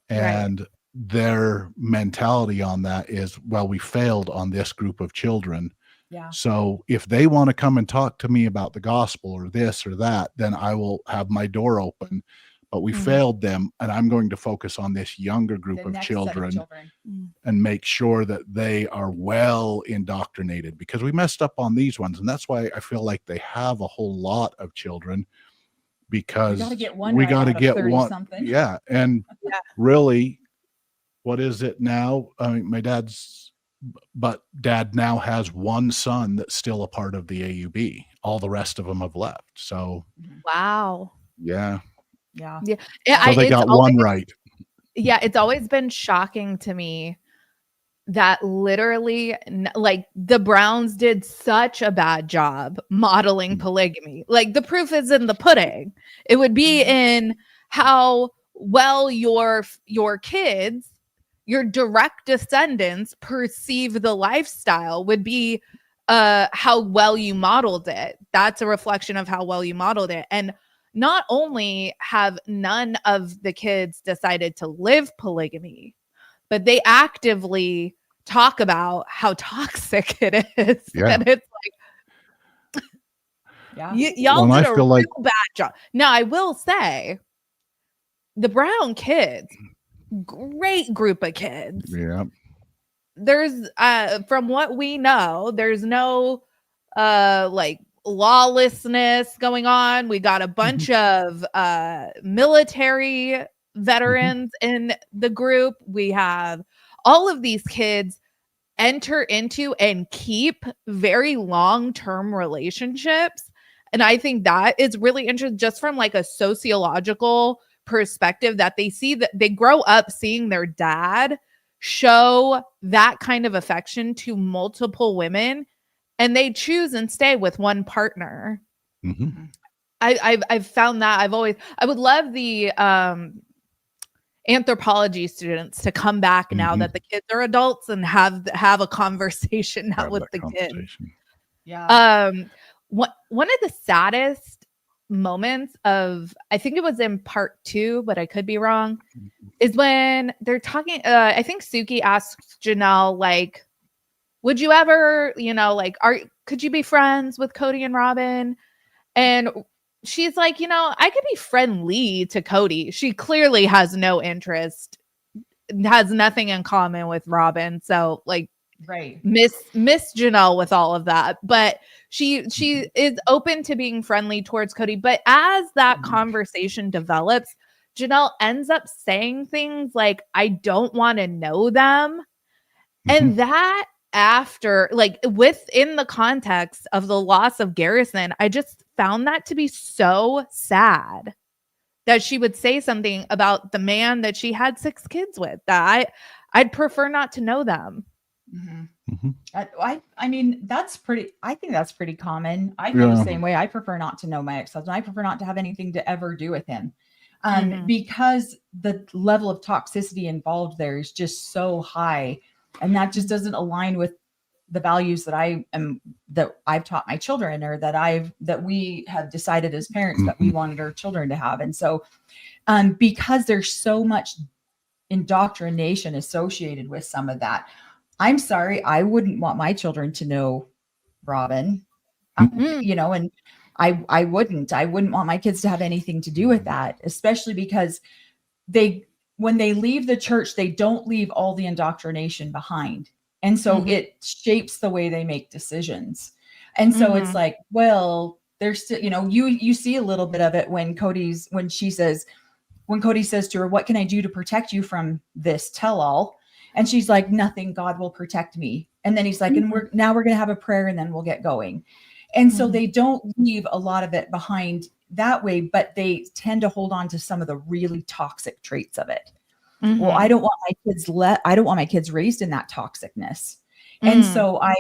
and their mentality on that is, well, we failed on this group of children. Yeah. So if they want to come and talk to me about the gospel or this or that, then I will have my door open. But we failed them, and I'm going to focus on this younger group The of next set of children children. and make sure that they are well indoctrinated, because we messed up on these ones. And that's why I feel like they have a whole lot of children, because We got to get one. we right got to out of get 30 one. something. Yeah. And Yeah. really, what is it now? I mean, dad now has one son that's still a part of the AUB. All the rest of them have left. So Wow. yeah. Yeah. Yeah. So they it's got always, one right. Yeah, it's always been shocking to me that literally, like, the Browns did such a bad job modeling polygamy. Like, the proof is in the pudding. It would be in how well your kids, your direct descendants, perceive the lifestyle, would be how well you modeled it. That's a reflection of how well you modeled it. And not only have none of the kids decided to live polygamy, but they actively talk about how toxic it is. Yeah. And it's like, Yeah. y'all Well, did I a feel like- real bad job. Now, I will say, the Brown kids, great group of kids. Yeah. There's, from what we know, there's no like lawlessness going on. We got a bunch of military veterans in the group. We have all of these kids enter into and keep very long-term relationships. And I think that is really interesting, just from like a sociological perspective, that they see that they grow up seeing their dad show that kind of affection to multiple women, and they choose and stay with one partner. Mm-hmm. I've found that I would love the anthropology students to come back now that the kids are adults and have a conversation now with the kids. Yeah. One of the saddest moments of, I think it was in part 2, but I could be wrong, is when they're talking, I think Suki asks Janelle, like, would you ever, like, could you be friends with Cody and Robin? And she's like, I could be friendly to Cody. She clearly has no interest, has nothing in common with Robin. So, like, right. Miss Janelle with all of that. But she is open to being friendly towards Cody. But as that conversation develops, Janelle ends up saying things like, I don't want to know them. And that, after, like, within the context of the loss of Garrison, I just found that to be so sad, that she would say something about the man that she had 6 kids with, that I'd prefer not to know them. I mean, I think that's pretty common. I feel the same way. I prefer not to know my ex-husband. I prefer not to have anything to ever do with him. Because the level of toxicity involved there is just so high, and that just doesn't align with the values that I've taught my children, or that we have decided as parents that we wanted our children to have. And so, because there's so much indoctrination associated with some of that, I'm sorry, I wouldn't want my children to know Robin, you know, and I wouldn't want my kids to have anything to do with that, especially because when they leave the church, they don't leave all the indoctrination behind. And so it shapes the way they make decisions. And so it's like, well, there's still, you know, you see a little bit of it when Cody says to her, what can I do to protect you from this tell-all? And she's like, nothing, God will protect me. And then he's like, and we're going to have a prayer and then we'll get going. And so they don't leave a lot of it behind that way, but they tend to hold on to some of the really toxic traits of it. Well, I don't want my kids raised in that toxicness. And so I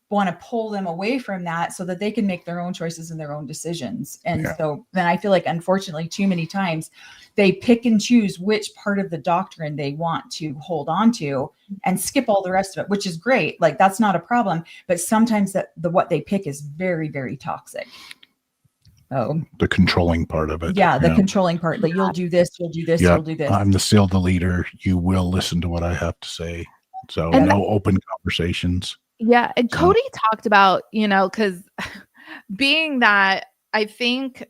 want to pull them away from that so that they can make their own choices and their own decisions. And so then I feel like, unfortunately, too many times they pick and choose which part of the doctrine they want to hold on to and skip all the rest of it, which is great. Like, that's not a problem. But sometimes what they pick is very, very toxic. Oh, the controlling part of it. Yeah, the controlling part. Like, you'll do this, you'll do this, you'll do this. I'm still the leader. You will listen to what I have to say. So no open conversations. Yeah. And Cody talked about, you know, because being that I think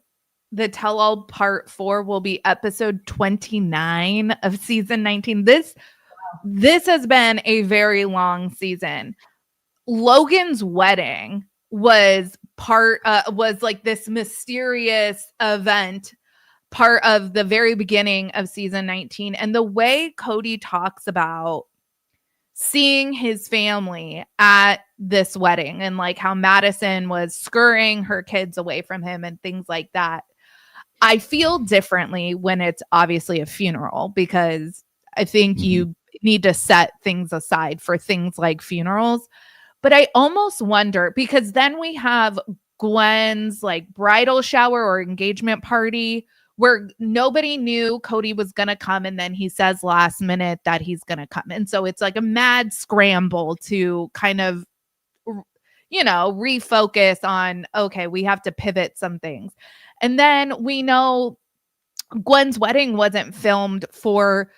the tell-all part 4 will be episode 29 of season 19. This has been a very long season. Logan's wedding was like this mysterious event, part of the very beginning of season 19. And the way Cody talks about seeing his family at this wedding, and like how Madison was scurrying her kids away from him and things like that, I feel differently when it's obviously a funeral, because I think you need to set things aside for things like funerals. But I almost wonder, because then we have Gwen's like bridal shower or engagement party where nobody knew Cody was going to come. And then he says last minute that he's going to come. And so it's like a mad scramble to kind of, you know, refocus on, okay, we have to pivot some things. And then we know Gwen's wedding wasn't filmed for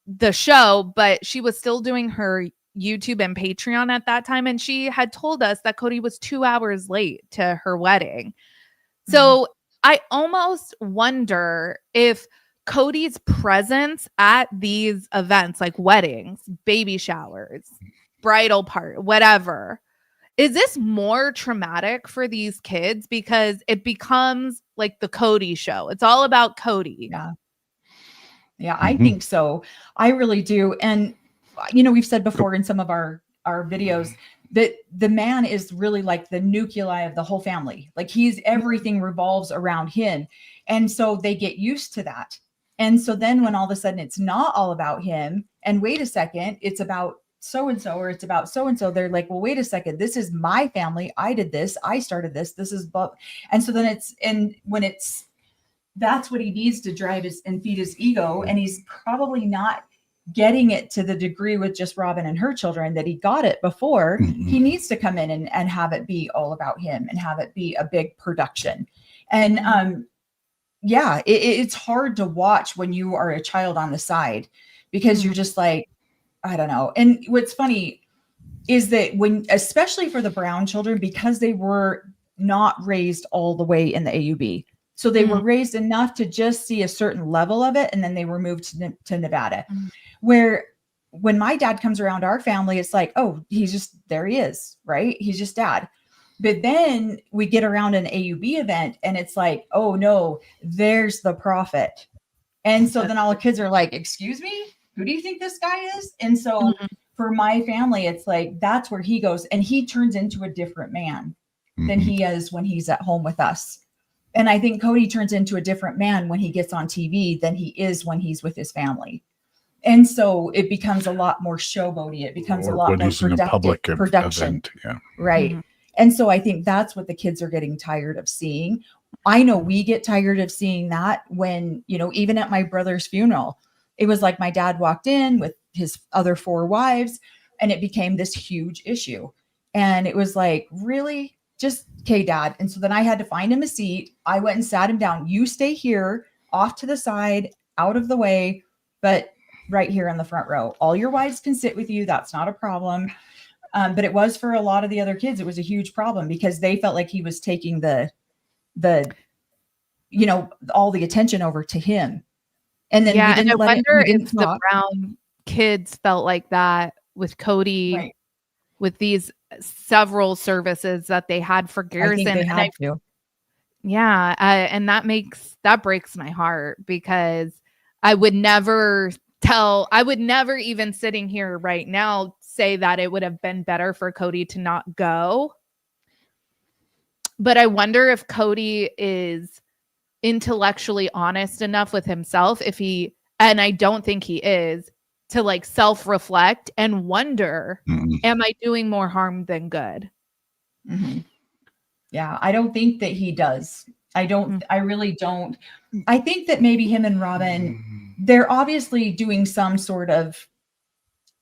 the show, but she was still doing her YouTube and Patreon at that time. And she had told us that Cody was 2 hours late to her wedding. So I almost wonder if Cody's presence at these events, like weddings, baby showers, bridal party, whatever, is this more traumatic for these kids because it becomes like the Cody show? It's all about Cody. Yeah, I think so. I really do. And, you know, we've said before in some of our videos that the man is really like the nuclei of the whole family. Like, everything revolves around him. And so they get used to that. And so then when all of a sudden it's not all about him, and wait a second, it's about so-and-so, or it's about so-and-so, they're like, well, wait a second, this is my family. I did this. I started this. This is, and so then that's what he needs to drive and feed his ego. And he's probably not getting it to the degree with just Robin and her children that he got it before. He needs to come in and have it be all about him and have it be a big production. And it's hard to watch when you are a child on the side, because you're just like, I don't know. And what's funny is that especially for the Brown children, because they were not raised all the way in the AUB. So they were raised enough to just see a certain level of it. And then they were moved to Nevada, where when my dad comes around our family, it's like, oh, there he is, right? He's just dad. But then we get around an AUB event and it's like, oh no, there's the prophet. And so then all the kids are like, excuse me, who do you think this guy is? And so for my family, it's like, that's where he goes, and he turns into a different man than he is when he's at home with us. And I think Cody turns into a different man when he gets on TV than he is when he's with his family. And so it becomes a lot more showboaty. It becomes a lot more productive production. Event, yeah. Right. Mm-hmm. And so I think that's what the kids are getting tired of seeing. I know we get tired of seeing that when, you know, even at my brother's funeral, it was like my dad walked in with his other 4 wives and it became this huge issue. And it was like, really? Just, okay, Dad. And so then I had to find him a seat. I went and sat him down. You stay here, off to the side, out of the way, but right here in the front row. All your wives can sit with you. That's not a problem. But it was for a lot of the other kids. It was a huge problem because they felt like he was taking the, you know, all the attention over to him. And then yeah, and I wonder if the Brown kids felt like that with Cody, right, with these several services that they had for Garrison. I think they had to. Yeah, and that breaks my heart because I would never even sitting here right now say that it would have been better for Cody to not go. But I wonder if Cody is intellectually honest enough with himself, and I don't think he is, to like self-reflect and wonder, am I doing more harm than good? Mm-hmm. Yeah, I don't think that he does. I really don't. I think that maybe him and Robin, they're obviously doing some sort of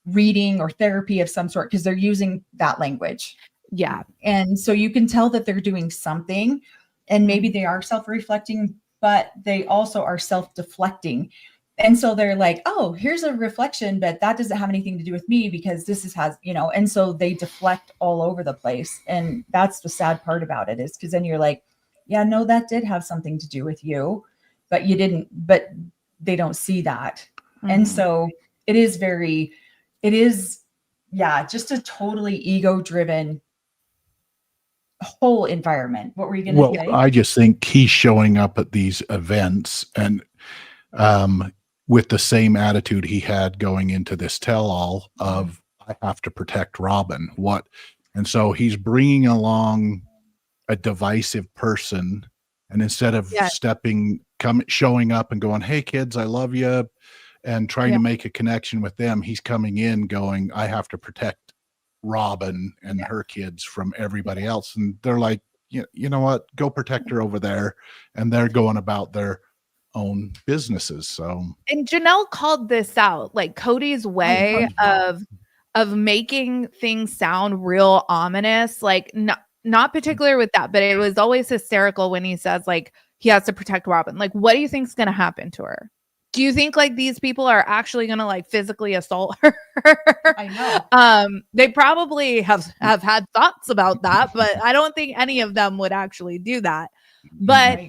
reading or therapy of some sort because they're using that language. Yeah. And so you can tell that they're doing something and maybe they are self-reflecting, but they also are self-deflecting. And so they're like, oh, here's a reflection, but that doesn't have anything to do with me because has, you know, and so they deflect all over the place. And that's the sad part about it, is because then you're like, yeah, no, that did have something to do with you, but but they don't see that. Mm-hmm. And so it is, just a totally ego-driven whole environment. What were you going to say? I just think he's showing up at these events and with the same attitude he had going into this tell-all of, I have to protect Robin. And so he's bringing along a divisive person, and instead of showing up and going, hey kids, I love you, and trying to make a connection with them, he's coming in going, I have to protect Robin and her kids from everybody else. And they're like, you know what, go protect her over there. And they're going about their own businesses. So, and Janelle called this out, like Cody's way of making things sound real ominous, like not particular with that, but it was always hysterical when he says like he has to protect Robin. Like, what do you think's going to happen to her? Do you think like these people are actually going to like physically assault her? I know. They probably have had thoughts about that, but I don't think any of them would actually do that. But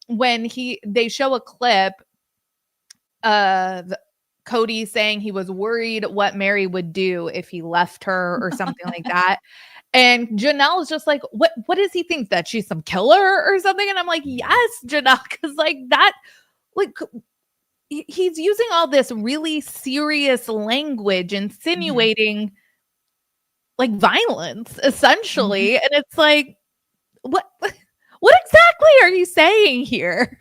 when they show a clip of Cody saying he was worried what Mary would do if he left her or something like that. And Janelle is just like, what does he think, that she's some killer or something? And I'm like, yes, Janelle, because like that, like he's using all this really serious language, insinuating like violence, essentially. And it's like, what exactly are you saying here?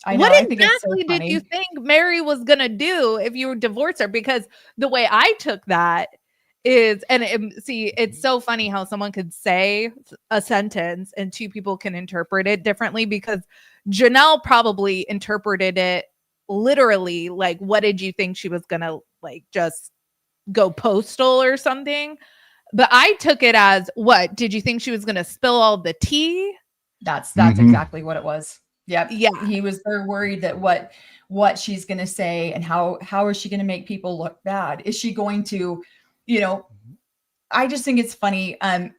I know, what exactly did you think Mary was going to do if you divorced her? Because the way I took that is, it's so funny how someone could say a sentence and two people can interpret it differently, because Janelle probably interpreted it literally like, what did you think she was going to like just go postal or something? But I took it as, what did you think she was going to spill all the tea? That's exactly what it was. Yep. Yeah. He was very worried that what she's going to say and how is she going to make people look bad? Is she going to, you know, I just think it's funny.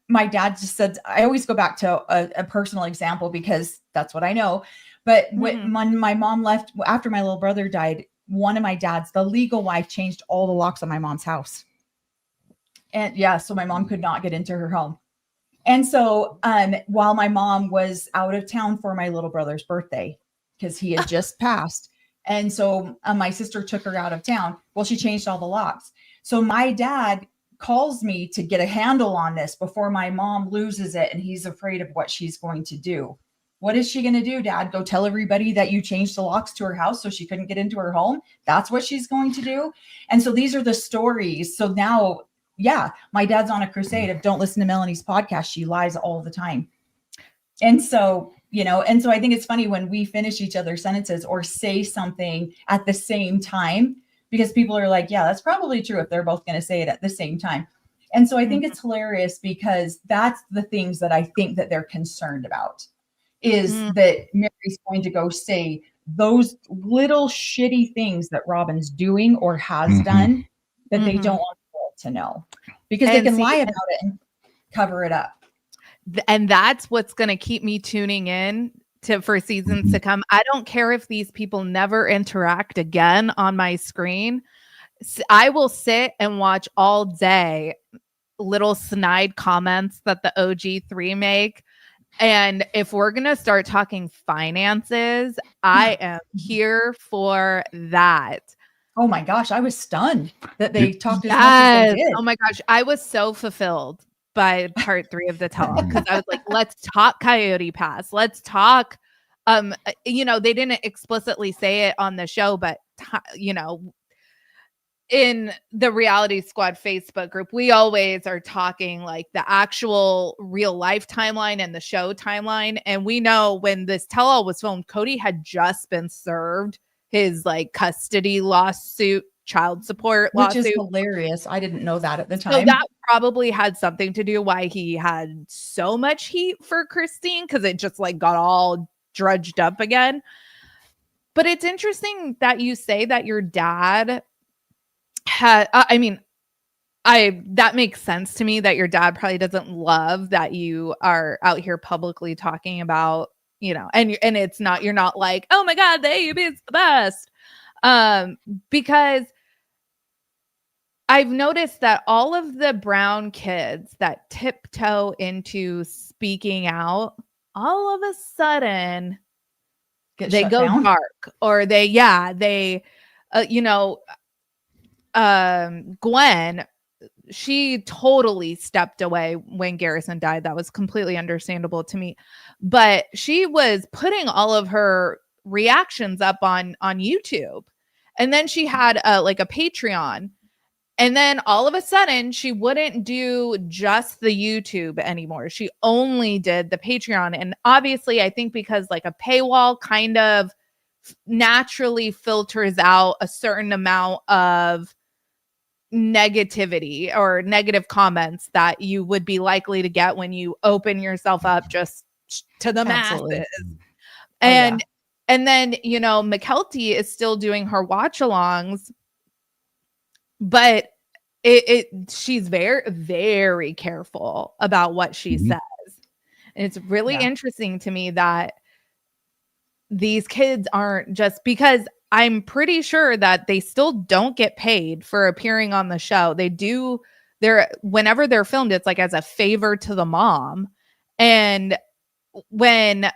My dad just said, I always go back to a personal example because that's what I know. But when my mom left after my little brother died, one of my dad's, the legal wife, changed all the locks on my mom's house. And so my mom could not get into her home. And so while my mom was out of town for my little brother's birthday, because he had just passed. And so my sister took her out of town. Well, she changed all the locks. So my dad calls me to get a handle on this before my mom loses it. And he's afraid of what she's going to do. What is she going to do, Dad? Go tell everybody that you changed the locks to her house so she couldn't get into her home? That's what she's going to do. And so these are the stories. So now, yeah, my dad's on a crusade of don't listen to Melanie's podcast. She lies all the time. And so, and so I think it's funny when we finish each other's sentences or say something at the same time, because people are like, yeah, that's probably true if they're both going to say it at the same time. And so I think it's hilarious because that's the things that I think that they're concerned about is that Mary's going to go say those little shitty things that Robin's doing or has done that they don't want the world to know, because they can lie about it and cover it up. And that's what's going to keep me tuning in for seasons to come. I don't care if these people never interact again on my screen. I will sit and watch all day little snide comments that the OG3 make. And if we're going to start talking finances, I am here for that. Oh my gosh, I was stunned that they talked as much as they did. Oh my gosh, I was so fulfilled by part 3 of the tell-all because I was like, let's talk Coyote Pass. Let's talk, they didn't explicitly say it on the show, but, in the Reality Squad Facebook group, we always are talking like the actual real life timeline and the show timeline. And we know when this tell-all was filmed, Cody had just been served his like custody lawsuit, child support lawsuit. Which is hilarious. I didn't know that at the time. So that probably had something to do why he had so much heat for Christine, because it just like got all drudged up again. But it's interesting that you say that your dad had, that makes sense to me that your dad probably doesn't love that you are out here publicly talking about, and it's not, you're not like, oh my God, the AUB is the best. Because I've noticed that all of the brown kids that tiptoe into speaking out, all of a sudden they go down, dark, or Gwen, she totally stepped away when Garrison died. That was completely understandable to me. But she was putting all of her reactions up on YouTube. And then she had a Patreon. And then all of a sudden, she wouldn't do just the YouTube anymore. She only did the Patreon. And obviously, I think because like a paywall kind of naturally filters out a certain amount of negativity or negative comments that you would be likely to get when you open yourself up just to the masses. And then, McKelty is still doing her watch-alongs, but she's very, very careful about what she says. And it's really interesting to me that these kids aren't, just because I'm pretty sure that they still don't get paid for appearing on the show. They do whenever they're filmed, it's like as a favor to the mom. And when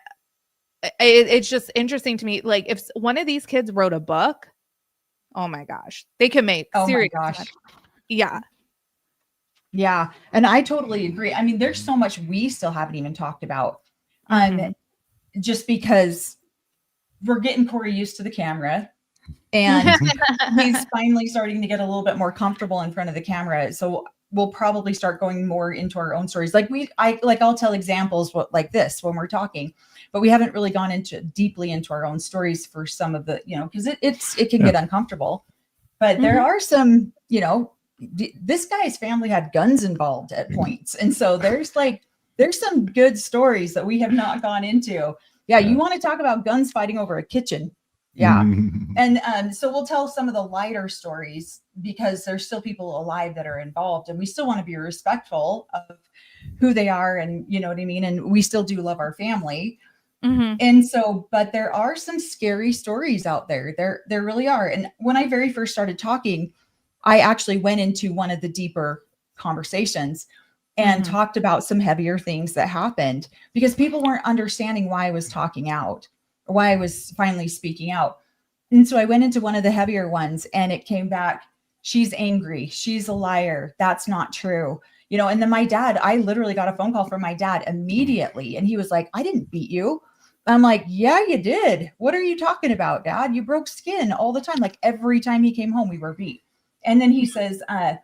it's just interesting to me, like if one of these kids wrote a book, oh my gosh, they can make serious money. Yeah. Yeah. And I totally agree. I mean, there's so much we still haven't even talked about. Just because we're getting Corey used to the camera, and he's finally starting to get a little bit more comfortable in front of the camera. So we'll probably start going more into our own stories. I'll tell examples like this when we're talking, but we haven't really gone deeply into our own stories for some of the, because it can get uncomfortable. But there are some, this guy's family had guns involved at points. And so there's some good stories that we have not gone into. Yeah. You want to talk about guns fighting over a kitchen. Yeah. And so we'll tell some of the lighter stories because there's still people alive that are involved, and we still want to be respectful of who they are. And you know what I mean? And we still do love our family. And so, but there are some scary stories out there. There really are. And when I very first started talking, I actually went into one of the deeper conversations and talked about some heavier things that happened because people weren't understanding why I was talking out, or why I was finally speaking out. And so I went into one of the heavier ones, and it came back, she's angry, she's a liar, that's not true. And then my dad, I literally got a phone call from my dad immediately, and he was like, I didn't beat you. I'm like, yeah, you did. What are you talking about, Dad? You broke skin all the time. Like every time he came home, we were beat. And then he says, that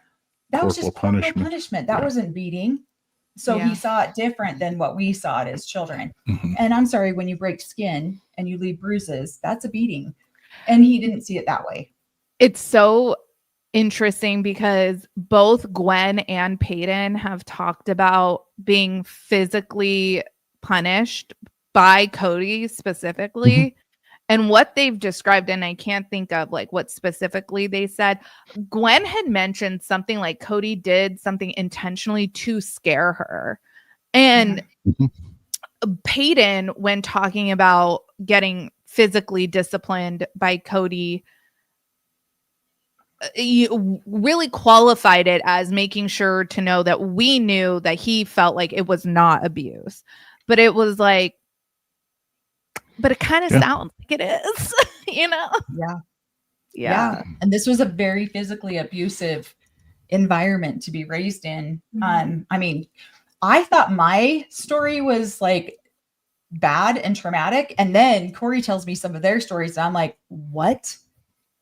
was just corporal punishment. That wasn't beating. So he saw it different than what we saw it as children. Mhm. And I'm sorry, when you break skin and you leave bruises, that's a beating. And he didn't see it that way. It's so interesting because both Gwen and Peyton have talked about being physically punished by Cody specifically. Mhm. And what they've described, and I can't think of like what specifically they said. Gwen had mentioned something like Cody did something intentionally to scare her. And Mhm. Peyton, when talking about getting physically disciplined by Cody, you really qualified it as making sure to know that we knew that he felt like it was not abuse. But it was like, but it kind of sounds like it is, you know? Yeah. And this was a very physically abusive environment to be raised in. Mhm. I mean, I thought my story was like bad and traumatic. And then Corey tells me some of their stories. And I'm like, what?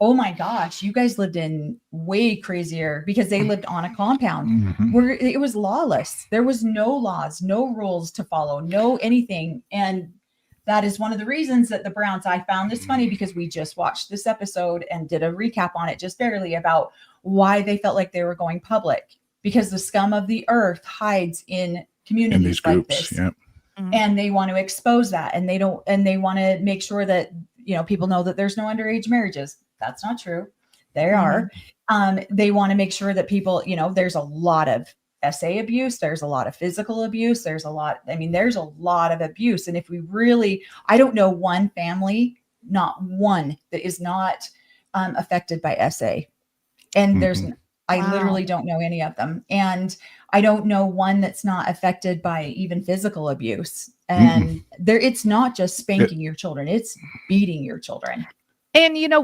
Oh my gosh, you guys lived in way crazier, because they lived on a compound Mhm. where it was lawless. There was no laws, no rules to follow, no anything. And that is one of the reasons that the Browns, I found this funny because we just watched this episode and did a recap on it just barely about why they felt like they were going public, because the scum of the earth hides in communities In these groups, like this. yeah. And they want to expose that, and they want to make sure that, you know, people know that there's no underage marriages. That's not true. There are. They want to make sure that people, you know, there's a lot of SA abuse. There's a lot of physical abuse. There's a lot of abuse. And if we really, I don't know one family, not one, that is not affected by SA. And I literally don't know any of them. And I don't know one that's not affected by even physical abuse. And it's not just spanking your children, it's beating your children. And, you know,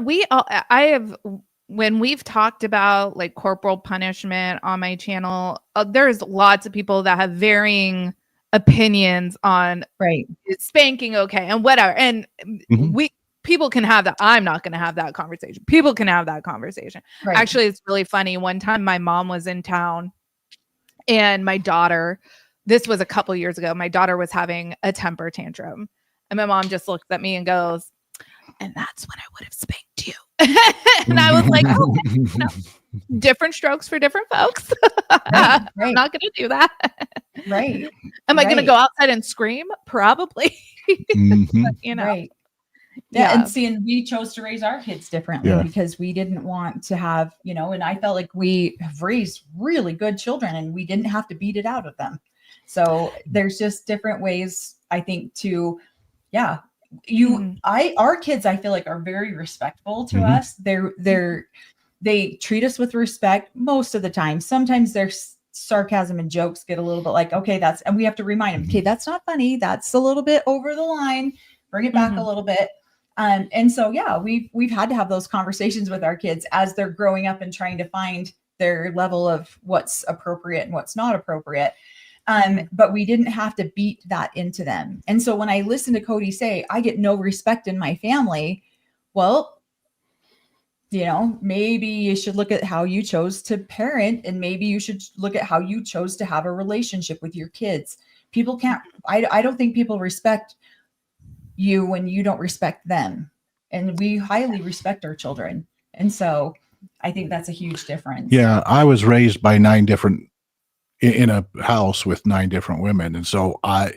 when we've talked about like corporal punishment on my channel, there's lots of people that have varying opinions on is spanking okay and whatever. And people can have that. I'm not going to have that conversation. People can have that conversation. Right. Actually, it's really funny. One time my mom was in town and my daughter, this was a couple years ago, my daughter was having a temper tantrum. And my mom just looks at me and goes, and that's when I would have spanked you. And I was like, oh, no. Different strokes for different folks. I'm not going to do that. Right. Am I going to go outside and scream? Probably. But, you know. Right. Yeah. And seeing we chose to raise our kids differently because we didn't want to have, you know, and I felt like we have raised really good children and we didn't have to beat it out of them. So there's just different ways, I think, to, our kids, I feel like, are very respectful to us. They treat us with respect most of the time. Sometimes their sarcasm and jokes get a little bit like, okay, and we have to remind them, okay, that's not funny. That's a little bit over the line. Bring it back a little bit. And so, we've had to have those conversations with our kids as they're growing up and trying to find their level of what's appropriate and what's not appropriate. But we didn't have to beat that into them. And so when I listen to Cody say, I get no respect in my family, well, you know, maybe you should look at how you chose to parent, and maybe you should look at how you chose to have a relationship with your kids. People can't, I don't think people respect you when you don't respect them. And we highly respect our children. And so I think that's a huge difference. Yeah. I was raised by in a house with 9 different women. And so I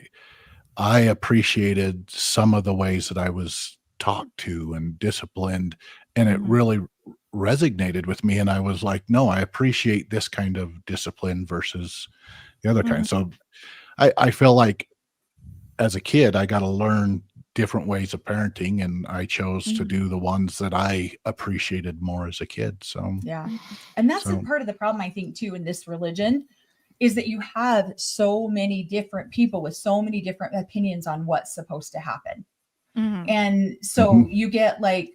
appreciated some of the ways that I was talked to and disciplined, and it really resonated with me. And I was like, no, I appreciate this kind of discipline versus the other kind. So I feel like as a kid, I got to learn different ways of parenting, and I chose to do the ones that I appreciated more as a kid. So, and that's a part of the problem, I think, too, in this religion, is that you have so many different people with so many different opinions on what's supposed to happen. And so you get like,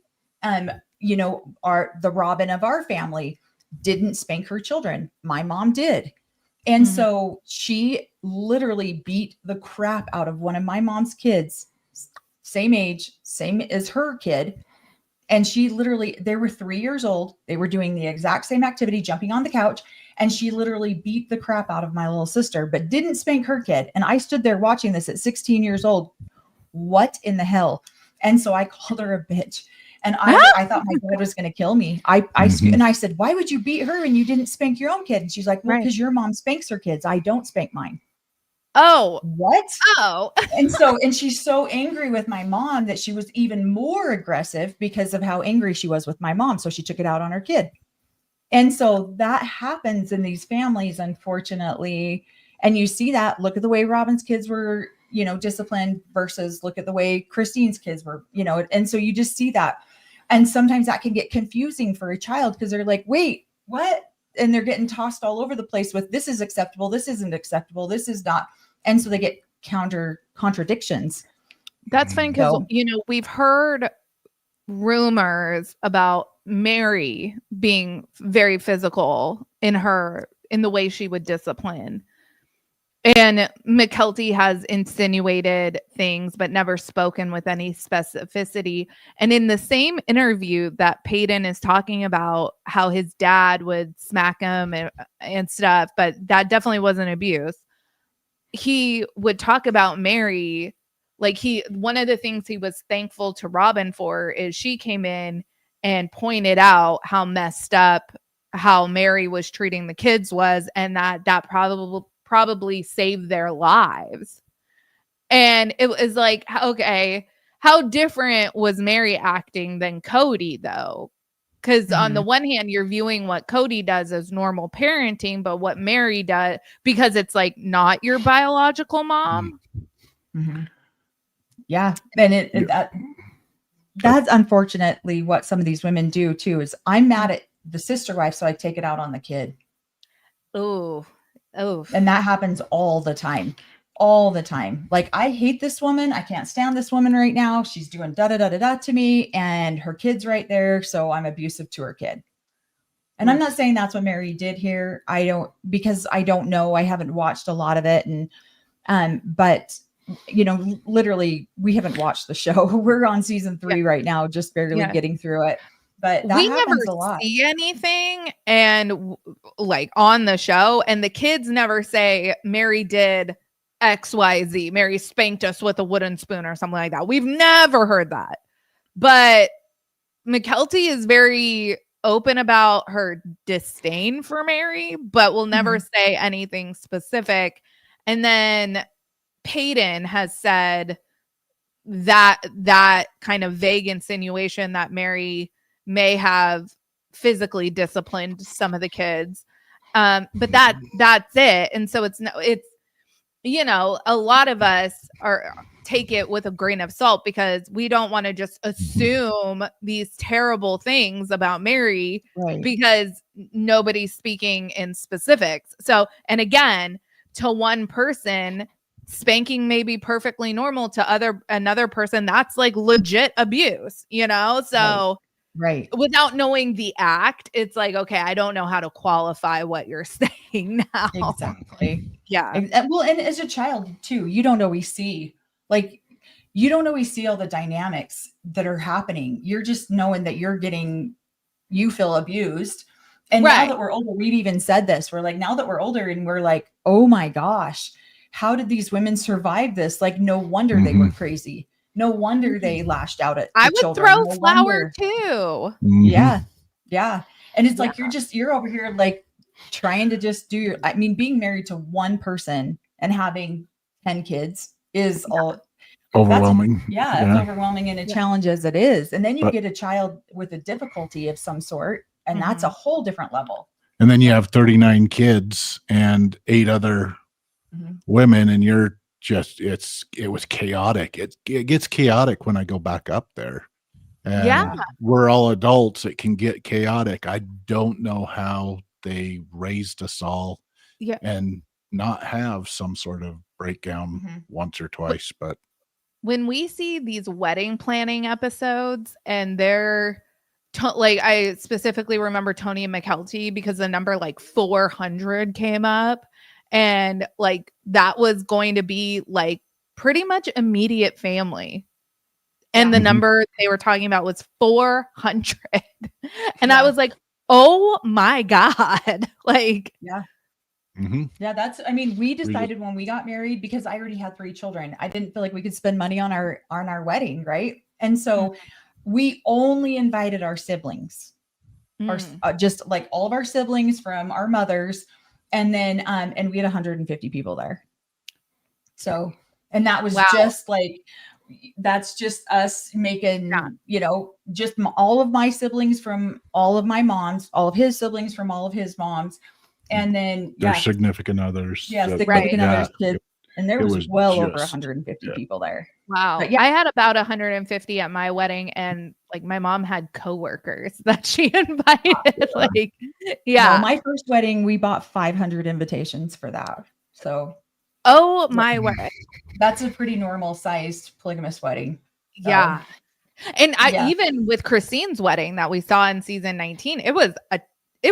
you know, the Robin of our family didn't spank her children. My mom did. And so she literally beat the crap out of one of my mom's kids same age, same as her kid. And she literally, they were 3 years old. They were doing the exact same activity, jumping on the couch. And she literally beat the crap out of my little sister, but didn't spank her kid. And I stood there watching this at 16 years old. What in the hell? And so I called her a bitch. And I thought my dad was going to kill me. And I said, why would you beat her and you didn't spank your own kid? And she's like, well, because your mom spanks her kids. I don't spank mine. Oh, what? Oh, and she's so angry with my mom that she was even more aggressive because of how angry she was with my mom. So she took it out on her kid. And so that happens in these families, unfortunately. And you see that, look at the way Robin's kids were, disciplined versus look at the way Christine's kids were, and so you just see that. And sometimes that can get confusing for a child because they're like, wait, what? And they're getting tossed all over the place with this is acceptable. This isn't acceptable. This is not. And so they get contradictions. That's funny because, we've heard rumors about Mary being very physical in the way she would discipline. And McKelty has insinuated things, but never spoken with any specificity. And in the same interview that Peyton is talking about how his dad would smack him and stuff, but that definitely wasn't abuse. He would talk about Mary. One of the things he was thankful to Robin for is she came in and pointed out how messed up how Mary was treating the kids was, and that probably saved their lives. And it was like, okay, how different was Mary acting than Cody though? Because on the one hand, you're viewing what Cody does as normal parenting, but what Mary does, because it's like not your biological mom. Mm-hmm. Yeah. And that's unfortunately what some of these women do too, is I'm mad at the sister wife, so I take it out on the kid. Oh. And that happens all the time. Like, I hate this woman. I can't stand this woman right now. She's doing da-da-da-da-da to me, and her kid's right there. So I'm abusive to her kid. And I'm not saying that's what Mary did here. Because I don't know. I haven't watched a lot of it. And, but literally we haven't watched the show. We're on season 3 right now, just barely getting through it. But that happens a lot. We never see anything and on the show, and the kids never say Mary did XYZ. Mary spanked us with a wooden spoon or something like that. We've never heard that. But McKelty is very open about her disdain for Mary, but will never say anything specific. And then Peyton has said that kind of vague insinuation that Mary may have physically disciplined some of the kids. But that's it. And so it's a lot of us take it with a grain of salt because we don't want to just assume these terrible things about Mary because nobody's speaking in specifics. So, and again, to one person, spanking may be perfectly normal. To another person, that's like legit abuse, So right. Without knowing the act, it's like, okay, I don't know how to qualify what you're saying now. Exactly. Yeah. And as a child too, you don't always see all the dynamics that are happening. You're just knowing that you feel abused. And now that we're older, we've even said this, we're like, now that we're older and we're like, oh my gosh, how did these women survive this? Like, no wonder they were crazy. No wonder they lashed out at the children. I would throw flour too. Yeah. Yeah. And it's like, you're over here like trying to just being married to one person and having 10 kids is all overwhelming. It's overwhelming and a challenge as it is. And then you get a child with a difficulty of some sort, and that's a whole different level. And then you have 39 kids and 8 other women, and you're just it was chaotic. It gets chaotic when I go back up there. And we're all adults. It can get chaotic. I don't know how they raised us all and not have some sort of breakdown once or twice. But when we see these wedding planning episodes and they're I specifically remember Tony and McKelty because the number 400 came up. And that was going to be pretty much immediate family. And the Mhm. number they were talking about was 400. And I Yeah. was like, oh my God. Like, Yeah. Mhm. Yeah, I mean, we decided when we got married, because I already had 3 children, I didn't feel like we could spend money on our wedding, right? And so we only invited our siblings, just like all of our siblings from our mothers, and then and we had 150 people there. So, and that was wow. just like, that's just us making, just all of my siblings from all of my moms, all of his siblings from all of his moms, and then Their significant others. significant others, kids, and there it was well over just- 150 people there. Wow. But yeah. I had about 150 at my wedding, and like my mom had coworkers that she invited. Like, yeah. No, my first wedding, we bought 500 invitations for that. So, oh my word. That's a pretty normal sized polygamous wedding. So, Yeah. And even with Christine's wedding that we saw in season 19, it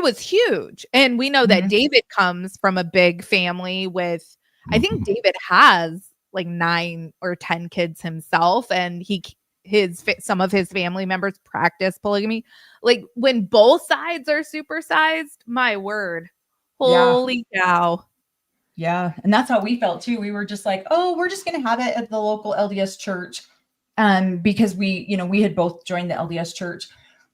was huge. And we know that David comes from a big family with, I think David has like 9 or 10 kids himself, and some of his family members practice polygamy. Like when both sides are supersized, my word, holy cow. Yeah. And that's how we felt too. We were just like, oh, we're just going to have it at the local LDS church. Because we had both joined the LDS church.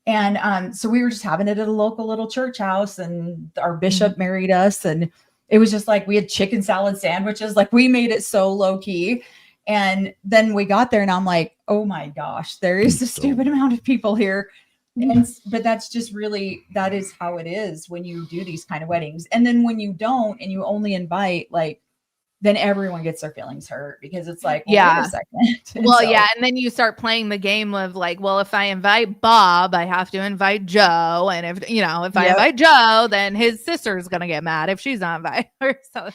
And so we were just having it at a local little church house, and our bishop married us. And it was just like, we had chicken salad sandwiches. Like we made it so low key. And then we got there and I'm like, oh my gosh, there is a stupid amount of people here. But that's just really, that is how it is when you do these kind of weddings. And then when you don't, and you only invite, like, then everyone gets their feelings hurt, because it's like, well, wait a second. Well, and then you start playing the game of like, well, if I invite Bob, I have to invite Joe. And if I invite Joe, then his sister's going to get mad if she's not invited. So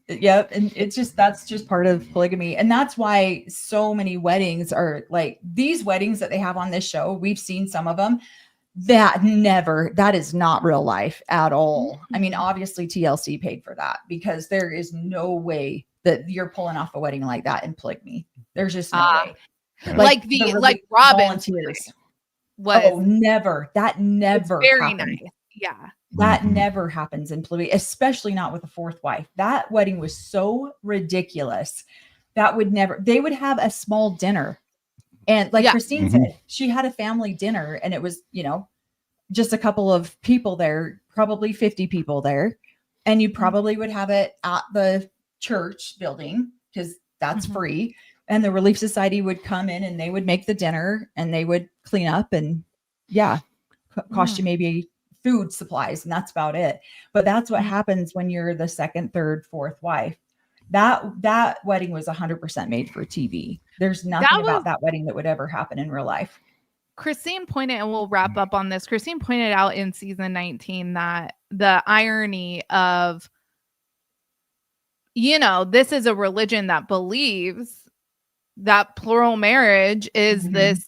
Yep. And that's just part of polygamy. And that's why so many weddings are like these weddings that they have on this show. We've seen some of them that is not real life at all. I mean, obviously TLC paid for that, because there is no way that you're pulling off a wedding like that in polygamy. There's just no way. Like Robin volunteers. Never. That never very happened. nice. Yeah. That never happens in polygamy, especially not with a 4th wife. That wedding was so ridiculous. That would never, they would have a small dinner. And like Christine said, she had a family dinner, and it was, just a couple of people there, probably 50 people there. And you probably would have it at the church building, because that's free. And the Relief Society would come in and they would make the dinner, and they would clean up, and cost you maybe food supplies, and that's about it. But that's what happens when you're the 2nd, 3rd, 4th wife. That wedding was 100% made for TV. There's nothing about that wedding that would ever happen in real life. Christine pointed, and we'll wrap up on this. Christine pointed out in season 19 that the irony of, this is a religion that believes that plural marriage is this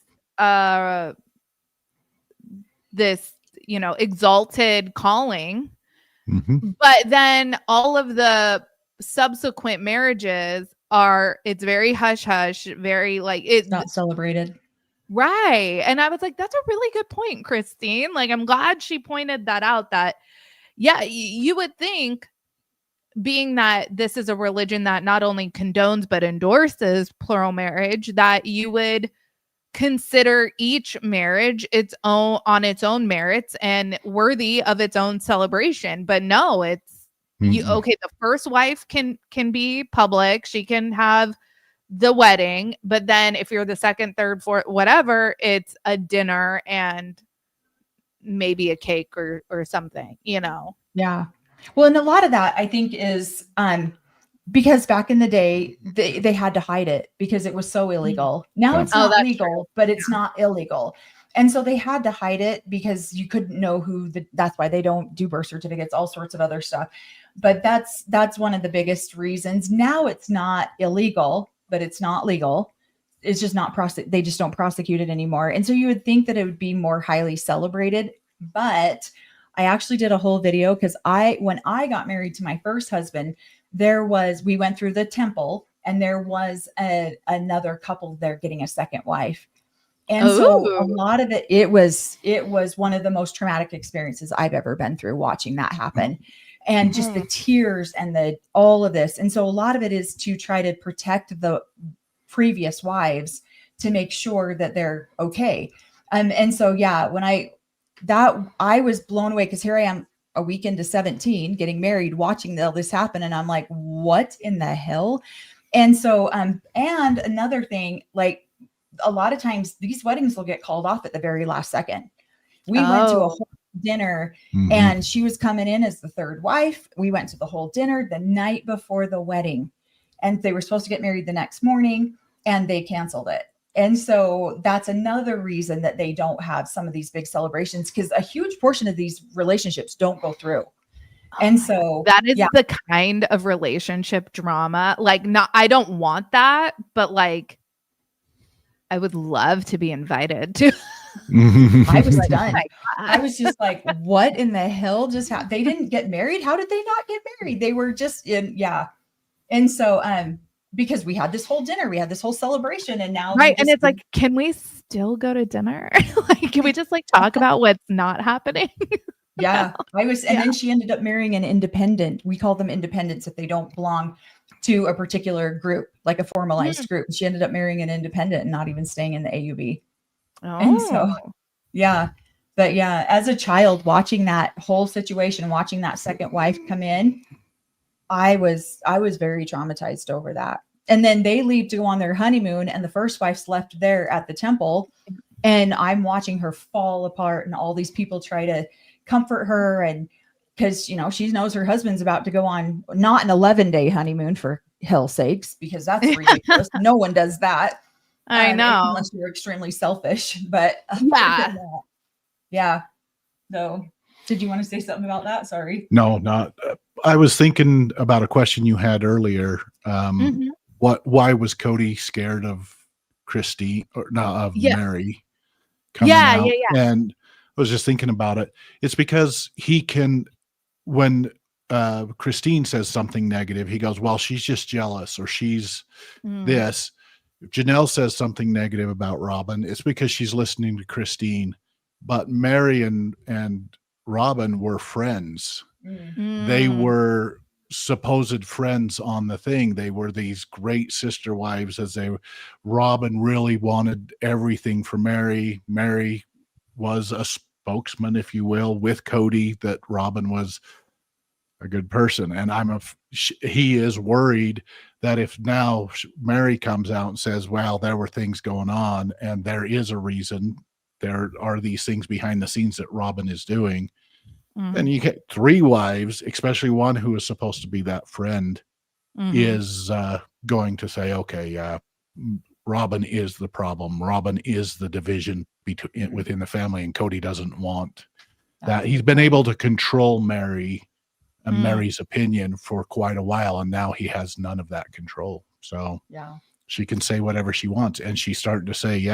exalted calling. But then all of the subsequent marriages it's very hush hush, very like it's not celebrated. Right. And I was like, that's a really good point, Christine. Like, I'm glad she pointed that out, that, you would think, being that this is a religion that not only condones but endorses plural marriage, that you would consider each marriage on its own merits and worthy of its own celebration. But no, it's the first wife can be public. She can have the wedding, but then if you're the 2nd, 3rd, 4th, whatever, it's a dinner and maybe a cake or something, Yeah. Well, and a lot of that I think is because back in the day they had to hide it because it was so illegal. Now it's not legal, but it's not illegal. And so they had to hide it because you couldn't know that's why they don't do birth certificates, all sorts of other stuff. But that's one of the biggest reasons. Now it's not illegal, but it's not legal. It's just not they just don't prosecute it anymore. And so you would think that it would be more highly celebrated, but I actually did a whole video because when I got married to my first husband, we went through the temple and there was another couple there getting a second wife. And so a lot of it was one of the most traumatic experiences I've ever been through, watching that happen, and just the tears and all of this. And so a lot of it is to try to protect the previous wives to make sure that they're okay. And so, yeah, when I was blown away, because here I am a week into 17 getting married, watching all this happen. And I'm like, what in the hell? And so, and another thing, like, a lot of times these weddings will get called off at the very last second. We went to a whole dinner and she was coming in as the third wife. We went to the whole dinner the night before the wedding, and they were supposed to get married the next morning, and they canceled it. And so that's another reason that they don't have some of these big celebrations, because a huge portion of these relationships don't go through. And so that is the kind of relationship drama. Like, I don't want that, but like, I would love to be invited to. I was done. I was just like, what in the hell just happened? They didn't get married. How did they not get married? They were just in, And so, because we had this whole dinner, we had this whole celebration, and now and it's like, can we still go to dinner? Like, can we just like talk about what's not happening? I was, and then she ended up marrying an independent. We call them independents if they don't belong to a particular group, like a formalized group. She ended up marrying an independent and not even staying in the AUB. And so, but as a child, watching that whole situation, watching that second wife come in, I was very traumatized over that. And then they leave to go on their honeymoon, and the first wife's left there at the temple, and I'm watching her fall apart, and all these people try to comfort her, and because she knows her husband's about to go on not an 11-day honeymoon, for hell's sakes, because that's ridiculous. No one does that. I know, unless you're extremely selfish. But So, did you want to say something about that? Sorry. No, not. I was thinking about a question you had earlier. Why was Cody scared of Christine or not of Mary coming out? And I was just thinking about it. It's because he can, when Christine says something negative, he goes, well, she's just jealous, or she's this. If Janelle says something negative about Robin, it's because she's listening to Christine. But Mary and Robin were friends. They were supposed friends on the thing. They were these great sister wives, Robin really wanted everything for Mary. Mary was a spokesman, if you will, with Cody, that Robin was a good person. And he is worried that if now Mary comes out and says, well, there were things going on, and there is a reason, there are these things behind the scenes that Robin is doing. And you get 3 wives, especially one who is supposed to be that friend, is going to say, okay, Robin is the problem. Robin is the division within the family, and Cody doesn't want that. He's been able to control Mary and Mary's opinion for quite a while, and now he has none of that control. So she can say whatever she wants, and she's starting to say,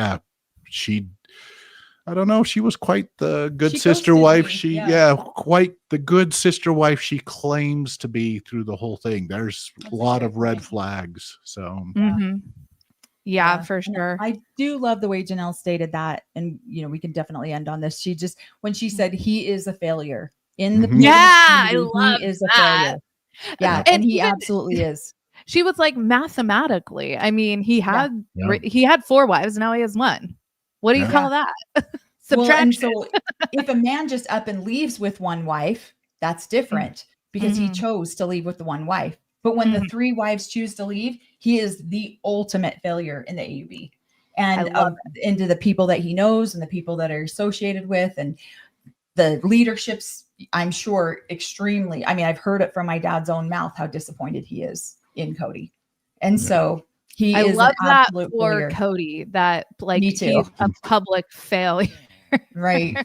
I don't know. She was quite the good sister wife. Quite the good sister wife she claims to be through the whole thing. There's a lot of red flags. So, for sure. I do love the way Janelle stated that. And, we can definitely end on this. When she said he is a failure in the I love he is a failure. Yeah. And he absolutely is. She was like, mathematically, I mean, he had 4 wives. Now he has 1. What do you call that? Subtraction. Well, and so if a man just up and leaves with 1 wife, that's different, because he chose to leave with the 1 wife. But when the 3 wives choose to leave, he is the ultimate failure in the AUB, and into the people that he knows and the people that are associated with, and the leaderships, I'm sure, extremely. I mean, I've heard it from my dad's own mouth how disappointed he is in Cody. And so I love that for failure. Cody, that like he's a public failure. Right.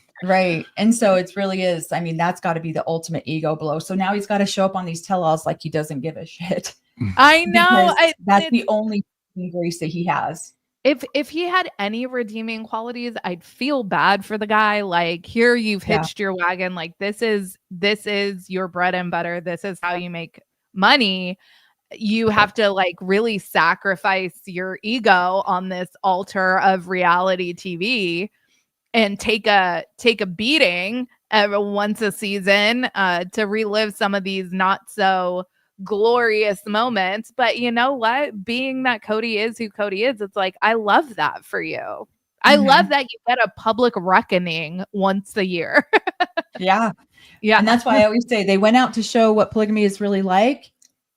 And so it really is. I mean, that's got to be the ultimate ego blow. So now he's got to show up on these tell-alls like he doesn't give a shit. I know. That's the only grace that he has. If he had any redeeming qualities, I'd feel bad for the guy. Like, here, you've hitched your wagon. Like, this is your bread and butter. This is how you make money. you have to like really sacrifice your ego on this altar of reality TV and take a beating once a season to relive some of these not so glorious moments. But you know what? Being that Cody is who Cody is, it's like, I love that for you. I love that you get a public reckoning once a year. Yeah. Yeah. And that's why I always say they went out to show what polygamy is really like.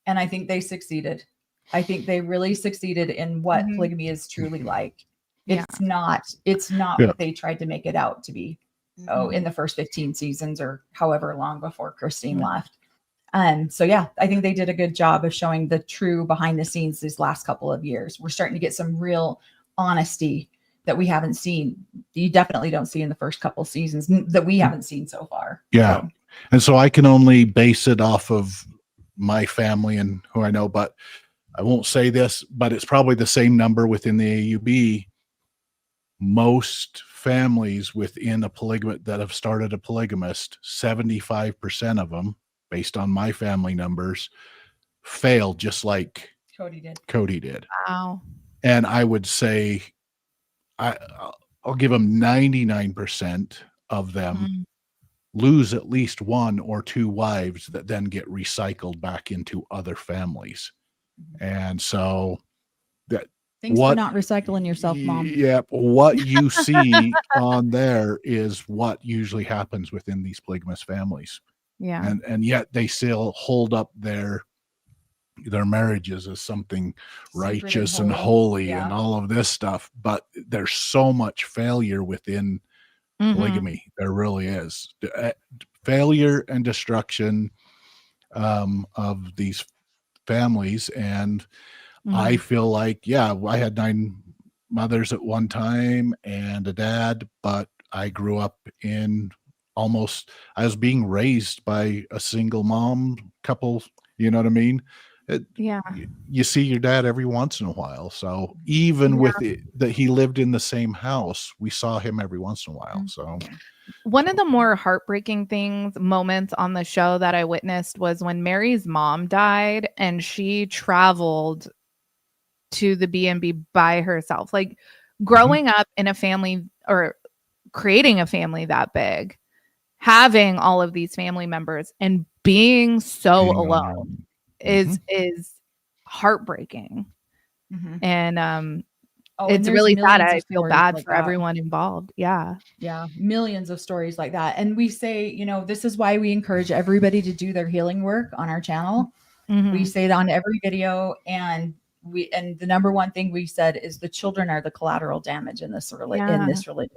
And I think they succeeded. I think they really succeeded in what polygamy is truly like. It's not what they tried to make it out to be. In the first 15 seasons or however long before Christine left. So yeah, I think they did a good job of showing the true behind the scenes these last couple of years. We're starting to get some real honesty that we haven't seen. You definitely don't see in the first couple seasons that we haven't seen so far. Yeah. So. And so I can only base it off of my family and who I know, but I won't say this, but it's probably the same number within the AUB. Most families within a polygamist that have started a polygamist, 75% of them, based on my family numbers, failed just like Cody did. Wow. And I would say I'll give them 99% of them lose at least one or two wives that then get recycled back into other families. And so thanks for not recycling yourself, Mom. Yeah, what you see on there is what usually happens within these polygamous families. Yeah. And yet they still hold up their marriages as something righteous and holy and all of this stuff. But there's so much failure within polygamy. There really is. Failure and destruction of these families. And I feel like, I had 9 mothers at one time and a dad, but I grew up in I was being raised by a single mom couple, you know what I mean? You see your dad every once in a while. So even with it, that he lived in the same house, we saw him every once in a while. So one of the more heartbreaking moments on the show that I witnessed was when Mary's mom died and she traveled to the B&B by herself. Like growing up in a family or creating a family that big, having all of these family members and being alone is heartbreaking. And it's really sad. I feel bad for everyone involved. Yeah. Millions of stories like that. And we say, this is why we encourage everybody to do their healing work on our channel. We say it on every video, and the number one thing we said is the children are the collateral damage in this religion.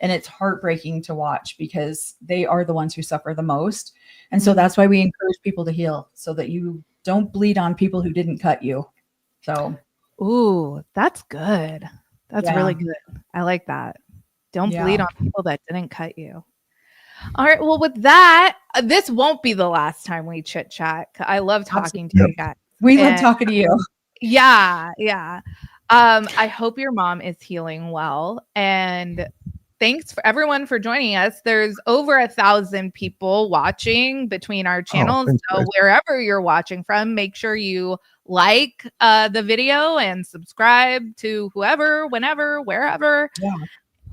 And it's heartbreaking to watch because they are the ones who suffer the most. And so that's why we encourage people to heal, so that you don't bleed on people who didn't cut you. So, ooh, that's good. That's really good. I like that. Don't bleed on people that didn't cut you. All right. Well, with that, this won't be the last time we chit chat. I love talking to you guys. We love talking to you. Yeah. I hope your mom is healing well, and thanks for everyone for joining us. There's over 1,000 people watching between our channels. So wherever you're watching from, make sure you like the video and subscribe to whoever, whenever, wherever. Yeah.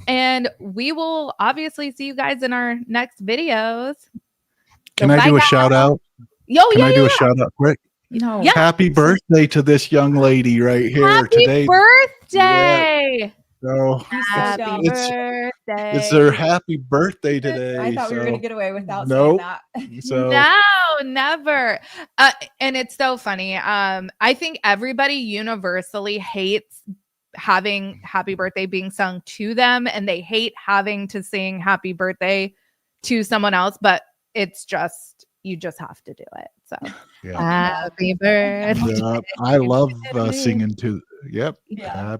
And we will obviously see you guys in our next videos. Can I do a shout out? Can I do a shout out quick? Happy birthday to this young lady right here today. Happy birthday. So happy birthday. It's their happy birthday today. I thought we were going to get away without saying that. No, never. And it's so funny. I think everybody universally hates having happy birthday being sung to them, and they hate having to sing happy birthday to someone else, but it's just, you just have to do it. So happy birthday. I love singing to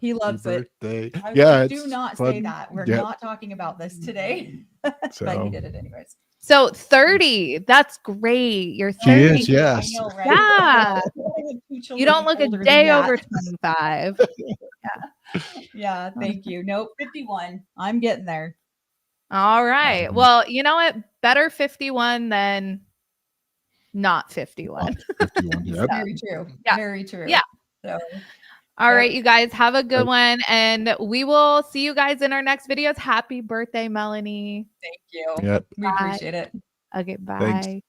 he loves birthday. it. Do not say that. We're not talking about this today. But he did it anyways. So 30, that's great. You're 30. She is, yes. I know, right? You don't look a day over 25. Yeah, thank you. Nope, 51. I'm getting there. All right. Well, you know what? Better 51 than not 51. 51. Yep. Very true. Yeah. Very true. Yeah. So, All Yep. right, you guys have a good Right. one. And we will see you guys in our next videos. Happy birthday, Melanie. thank you. Yep. We appreciate it. Okay, bye. Thanks.